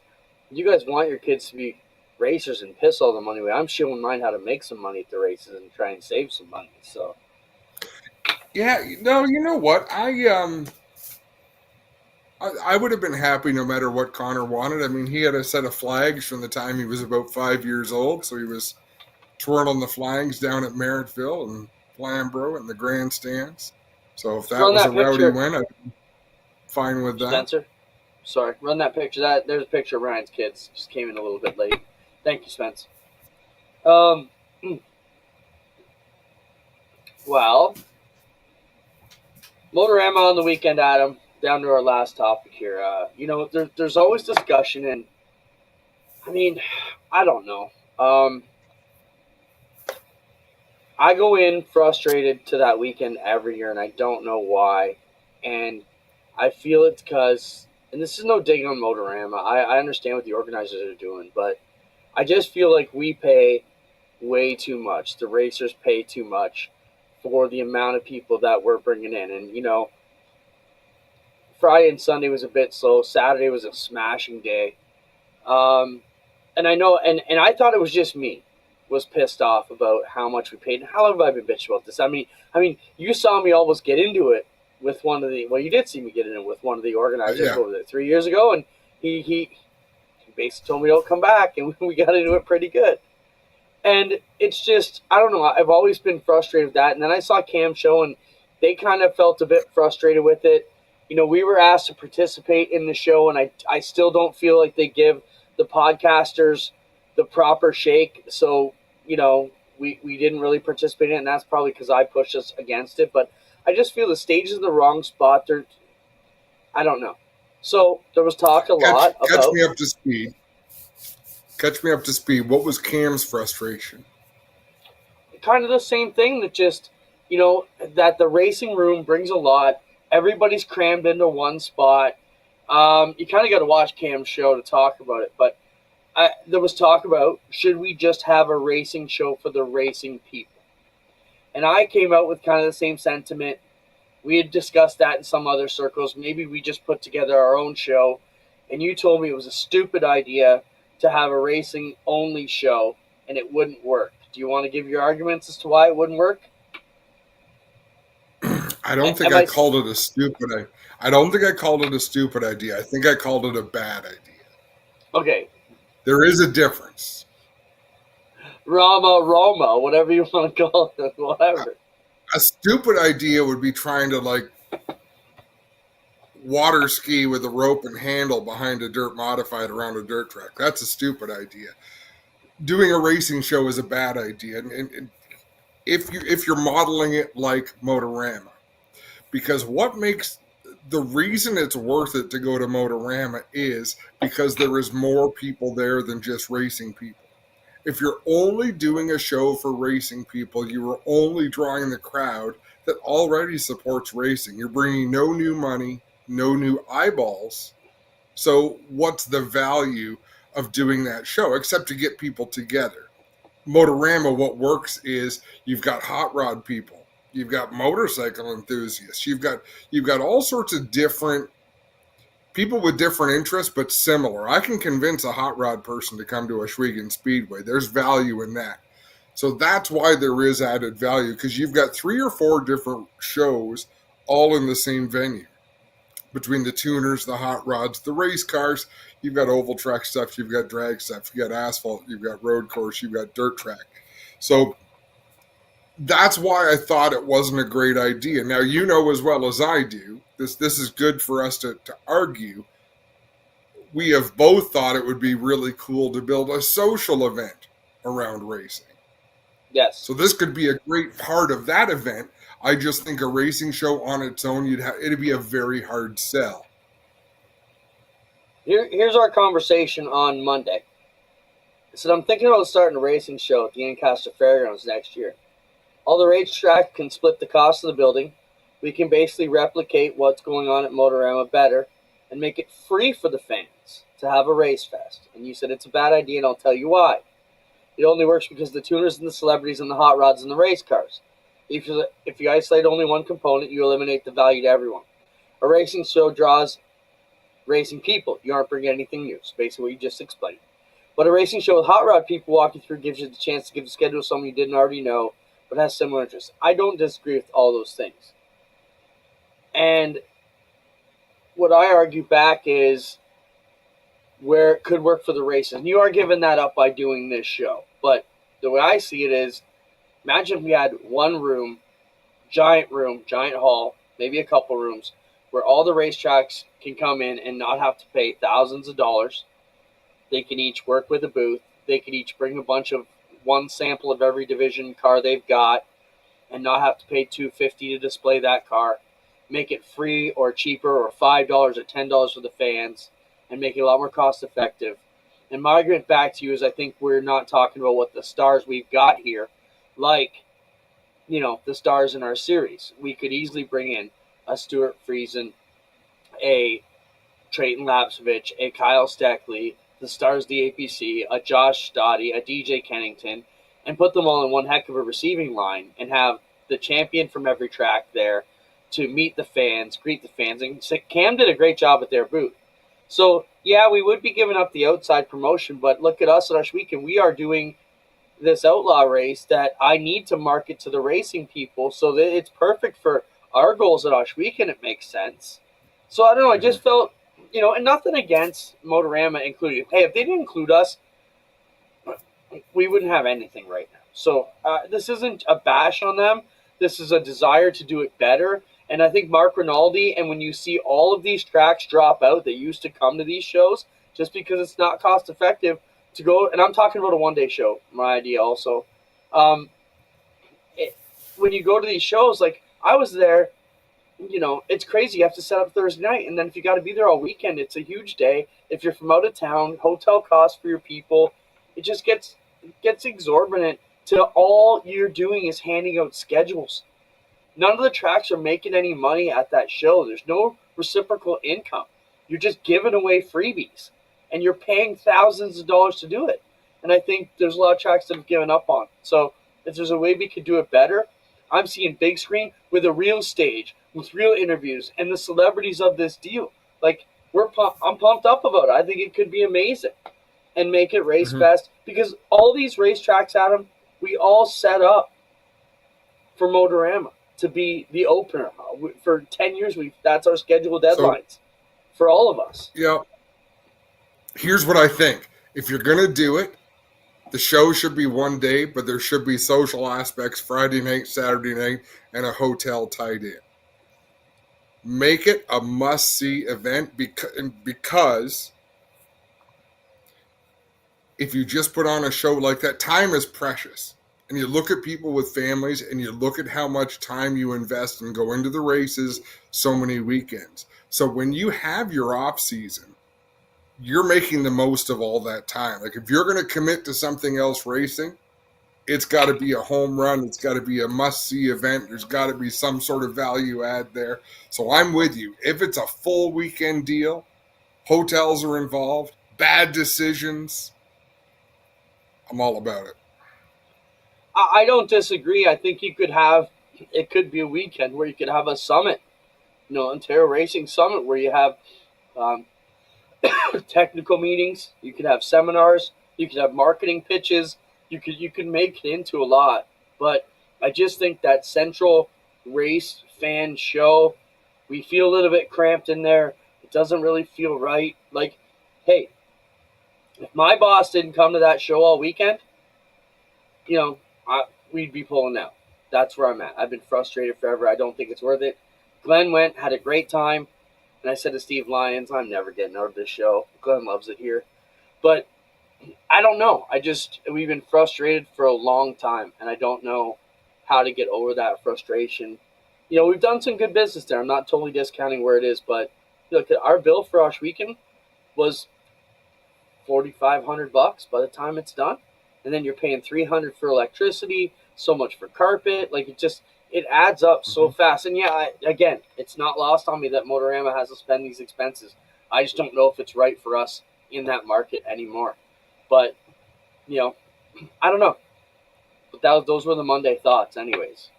you guys want your kids to be racers and piss all the money away. I'm showing mine how to make some money at the races and try and save some money. So, yeah, no, you know what? I would have been happy no matter what Connor wanted. I mean, he had a set of flags from the time he was about 5 years old, so he was twirling the flags down at Merrittville and Flamborough and the grandstands. So if that was a route he went, I'd be fine with that. Spencer, sorry, run that picture. There's a picture of Ryan's kids. Just came in a little bit late. Thank you, Spence. Well, Motorama on the weekend, Adam. Down to our last topic here. There's always discussion, and I mean, I don't know. I go in frustrated to that weekend every year, and I don't know why. And I feel it's because, and this is no dig on Motorama. I understand what the organizers are doing, but I just feel like we pay way too much. The racers pay too much for the amount of people that we're bringing in. And, Friday and Sunday was a bit slow. Saturday was a smashing day. And I know, and I thought it was just me was pissed off about how much we paid. And how long have I been bitching about this? I mean, you saw me almost get into it with one of the, well, you did see me get into it with one of the organizers over there 3 years ago. And he basically told me don't come back. And we got into it pretty good. And it's just, I don't know. I've always been frustrated with that. And then I saw Cam show and they kind of felt a bit frustrated with it. We were asked to participate in the show, and I still don't feel like they give the podcasters the proper shake. So, we didn't really participate in it, and that's probably because I pushed us against it. But I just feel the stage is in the wrong spot. I don't know. So there was talk a lot about... Catch me up to speed. What was Cam's frustration? Kind of the same thing that just, that the racing room brings a lot. Everybody's crammed into one spot. You kind of got to watch Cam's show to talk about it. But there was talk about, should we just have a racing show for the racing people? And I came out with kind of the same sentiment. We had discussed that in some other circles. Maybe we just put together our own show. And you told me it was a stupid idea to have a racing-only show, and it wouldn't work. Do you want to give your arguments as to why it wouldn't work? I don't think I called it a stupid idea. I don't think I called it a stupid idea. I think I called it a bad idea. Okay. There is a difference. Roma, whatever you want to call it, whatever. A stupid idea would be trying to water ski with a rope and handle behind a dirt modified around a dirt track. That's a stupid idea. Doing a racing show is a bad idea. And if you're modeling it like Motorama, because what makes the reason it's worth it to go to Motorama is because there is more people there than just racing people. If you're only doing a show for racing people, you are only drawing the crowd that already supports racing. You're bringing no new money, no new eyeballs. So what's the value of doing that show except to get people together? Motorama, what works is you've got hot rod people, you've got motorcycle enthusiasts, you've got all sorts of different people with different interests but similar. I can convince a hot rod person to come to Ohsweken Speedway. There's value in that. So that's why there is added value, because you've got 3 or 4 different shows all in the same venue. Between the tuners, the hot rods, the race cars, you've got oval track stuff, you've got drag stuff, you've got asphalt, you've got road course, you've got dirt track. So that's why I thought it wasn't a great idea. Now, you know as well as I do, this is good for us to argue. We have both thought it would be really cool to build a social event around racing. Yes. So this could be a great part of that event. I just think a racing show on its own, it'd be a very hard sell. Here's our conversation on Monday. I said, I'm thinking about starting a racing show at the Ancaster Fairgrounds next year. All the racetrack can split the cost of the building. We can basically replicate what's going on at Motorama better and make it free for the fans to have a race fest. And you said it's a bad idea, and I'll tell you why. It only works because the tuners and the celebrities and the hot rods and the race cars. If you isolate only one component, you eliminate the value to everyone. A racing show draws racing people. You aren't bringing anything new. It's basically what you just explained. But a racing show with hot rod people walking through gives you the chance to give a schedule to someone you didn't already know, but has similar interests. I don't disagree with all those things. And what I argue back is where it could work for the racing. You are giving that up by doing this show. But the way I see it is, imagine if we had one room, giant hall, maybe a couple rooms, where all the racetracks can come in and not have to pay thousands of dollars. They can each work with a booth. They can each bring one sample of every division car they've got and not have to pay $250 to display that car. Make it free or cheaper or $5 or $10 for the fans and make it a lot more cost effective. And my argument back to you is I think we're not talking about what the stars we've got here, like, the stars in our series. We could easily bring in a Stuart Friesen, a Trayton Lapsevich, a Kyle Steckley, the stars of the APC, a Josh Stoddy, a DJ Kennington, and put them all in one heck of a receiving line and have the champion from every track there to meet the fans, greet the fans. And Cam did a great job at their booth. So, yeah, we would be giving up the outside promotion, but look at us at Ohsweken. We are doing this outlaw race that I need to market to the racing people so that it's perfect for our goals at Ohsweken. It makes sense. So, I don't know. I just felt, and nothing against Motorama included. Hey, if they didn't include us, we wouldn't have anything right now. So, this isn't a bash on them. This is a desire to do it better. And I think Mark Rinaldi, and when you see all of these tracks drop out that used to come to these shows, just because it's not cost effective to go, and I'm talking about a one-day show, my idea also. When you go to these shows, like I was there, it's crazy. You have to set up Thursday night, and then if you got to be there all weekend, it's a huge day. If you're from out of town, hotel costs for your people, it just gets exorbitant to all you're doing is handing out schedules. None of the tracks are making any money at that show. There's no reciprocal income. You're just giving away freebies, and you're paying thousands of dollars to do it. And I think there's a lot of tracks that have given up on. So if there's a way we could do it better, I'm seeing big screen with a real stage, with real interviews, and the celebrities of this deal. Like, I'm pumped up about it. I think it could be amazing and make it race fest, because all these racetracks, Adam, we all set up for Motorama to be the opener. For 10 years, that's our scheduled deadlines for all of us. Yeah. Here's what I think. If you're going to do it, the show should be one day, but there should be social aspects Friday night, Saturday night, and a hotel tied in. Make it a must-see event because if you just put on a show like that, time is precious. And you look at people with families and you look at how much time you invest in going to the races so many weekends. So when you have your off season, you're making the most of all that time. Like if you're going to commit to something else racing, it's got to be a home run. It's got to be a must-see event. There's got to be some sort of value add there. So I'm with you. If it's a full weekend deal, hotels are involved, bad decisions, I'm all about it. I don't disagree. I think it could be a weekend where you could have a summit, Ontario Racing Summit, where you have technical meetings, you could have seminars, you could have marketing pitches, you could make it into a lot. But I just think that central race fan show, we feel a little bit cramped in there. It doesn't really feel right. Like, hey, if my boss didn't come to that show all weekend, we'd be pulling out. That's where I'm at. I've been frustrated forever. I don't think it's worth it. Glenn went, had a great time. And I said to Steve Lyons, I'm never getting out of this show. Glenn loves it here. But I don't know. We've been frustrated for a long time, and I don't know how to get over that frustration. We've done some good business there. I'm not totally discounting where it is, but look, our bill for Osh Weekend was $4,500 by the time it's done. And then you're paying $300 for electricity, so much for carpet. Like, it adds up so fast. And yeah, again, it's not lost on me that Motorama has to spend these expenses. I just don't know if it's right for us in that market anymore. But, I don't know. But those were the Monday thoughts anyways.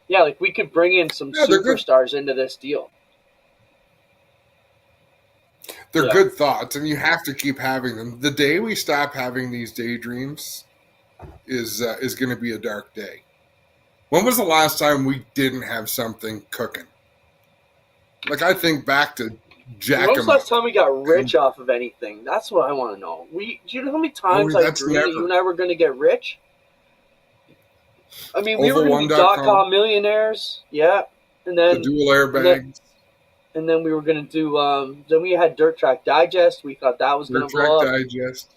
Yeah, like we could bring in some superstars into this deal. They're good thoughts, and you have to keep having them. The day we stop having these daydreams is going to be a dark day. When was the last time we didn't have something cooking? Like, I think back to Jack. When was the last time we got rich off of anything? That's what I want to know. Do you know how many times I dreamed that you and I were going to get rich? I mean, we were going to be .com millionaires. Yeah. And then the dual airbags. And then we were going to do, then we had Dirt Track Digest. We thought that was going to blow up. Dirt Track Digest.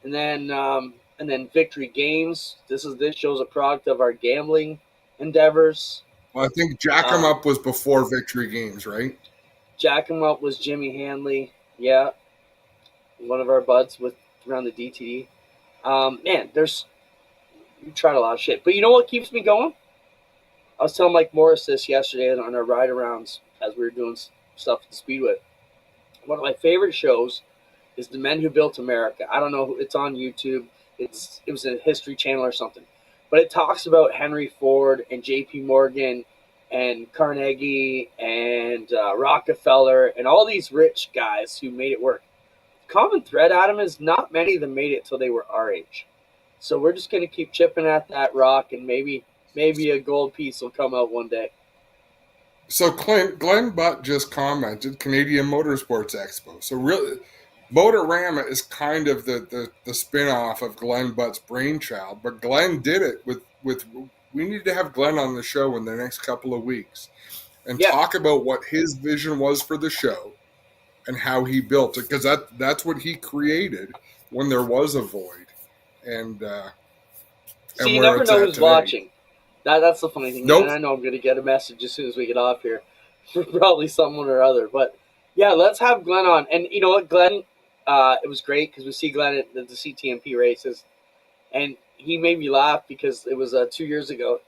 And then Victory Games. This show's a product of our gambling endeavors. Well, I think Jack 'em Up was before Victory Games, right? Jack 'em Up was Jimmy Hanley. Yeah. One of our buds around the DTD. Man, we tried a lot of shit. But you know what keeps me going? I was telling Mike Morris this yesterday on our ride-arounds as we were doing stuff at the Speedway. One of my favorite shows is The Men Who Built America. I don't know. It's on YouTube. It was a History Channel or something. But it talks about Henry Ford and J.P. Morgan and Carnegie and Rockefeller and all these rich guys who made it work. Common thread, Adam, is not many of them made it till they were our age. So we're just going to keep chipping at that rock, and maybe a gold piece will come out one day. So Glenn Butt just commented Canadian Motorsports Expo. So really, Motorama is kind of the spin-off of Glenn Butt's brainchild, but Glenn did it with we need to have Glenn on the show in the next couple of weeks and talk about what his vision was for the show and how he built it, because that's what he created when there was a void. And so you never know who's watching. That's the funny thing. Nope. And I know I'm going to get a message as soon as we get off here. Probably someone or other. But, yeah, let's have Glenn on. And you know what, Glenn, it was great because we see Glenn at the CTMP races. And he made me laugh because it was 2 years ago.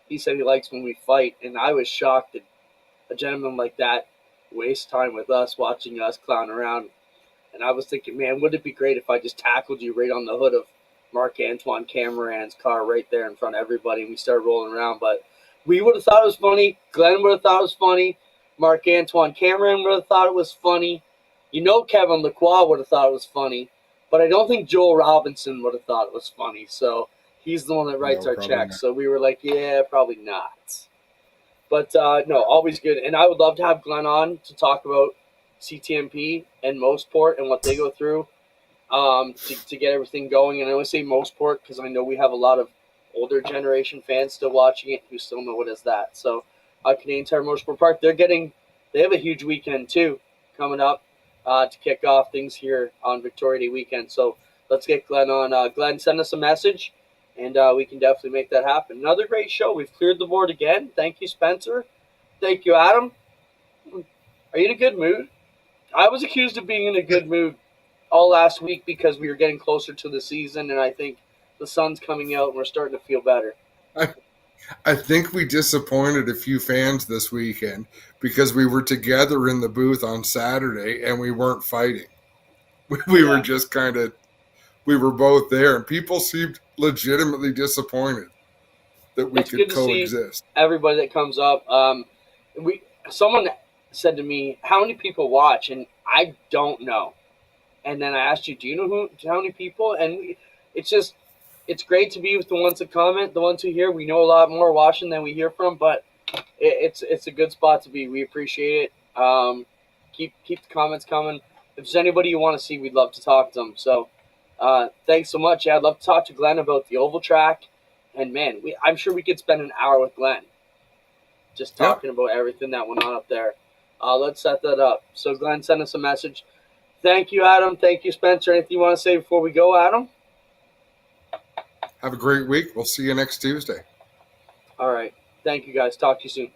He said he likes when we fight. And I was shocked that a gentleman like that wastes time with us, watching us clown around. And I was thinking, man, wouldn't it be great if I just tackled you right on the hood of Marc-Antoine Cameron's car right there in front of everybody, and we started rolling around. But we would have thought it was funny. Glenn would have thought it was funny. Marc-Antoine Cameron would have thought it was funny. Kevin Lacroix would have thought it was funny. But I don't think Joel Robinson would have thought it was funny. So he's the one that writes our checks. Not. So we were like, yeah, probably not. But, no, always good. And I would love to have Glenn on to talk about CTMP and Mosport and what they go through. To get everything going. And I always say Mosport because I know we have a lot of older generation fans still watching it who still know what is that. So Canadian Tire Motorsport Park. They have a huge weekend too coming up to kick off things here on Victoria Day weekend. So let's get Glenn on. Glenn, send us a message, and we can definitely make that happen. Another great show. We've cleared the board again. Thank you, Spencer. Thank you, Adam. Are you in a good mood? I was accused of being in a good mood all last week because we were getting closer to the season, and I think the sun's coming out and we're starting to feel better. I think we disappointed a few fans this weekend because we were together in the booth on Saturday and we weren't fighting. We were just we were both there, and people seemed legitimately disappointed that we could coexist. Everybody that comes up, someone said to me, "How many people watch?" And I don't know. And then I asked you, "Do you know how many people?" And it's great to be with the ones that comment, the ones who hear. We know a lot more watching than we hear from, but it's a good spot to be. We appreciate it. Keep the comments coming. If there's anybody you want to see, we'd love to talk to them. So thanks so much. Yeah, I'd love to talk to Glenn about the oval track. And man, I'm sure we could spend an hour with Glenn just talking about everything that went on up there. Let's set that up. So Glenn, send us a message. Thank you, Adam. Thank you, Spencer. Anything you want to say before we go, Adam? Have a great week. We'll see you next Tuesday. All right. Thank you, guys. Talk to you soon.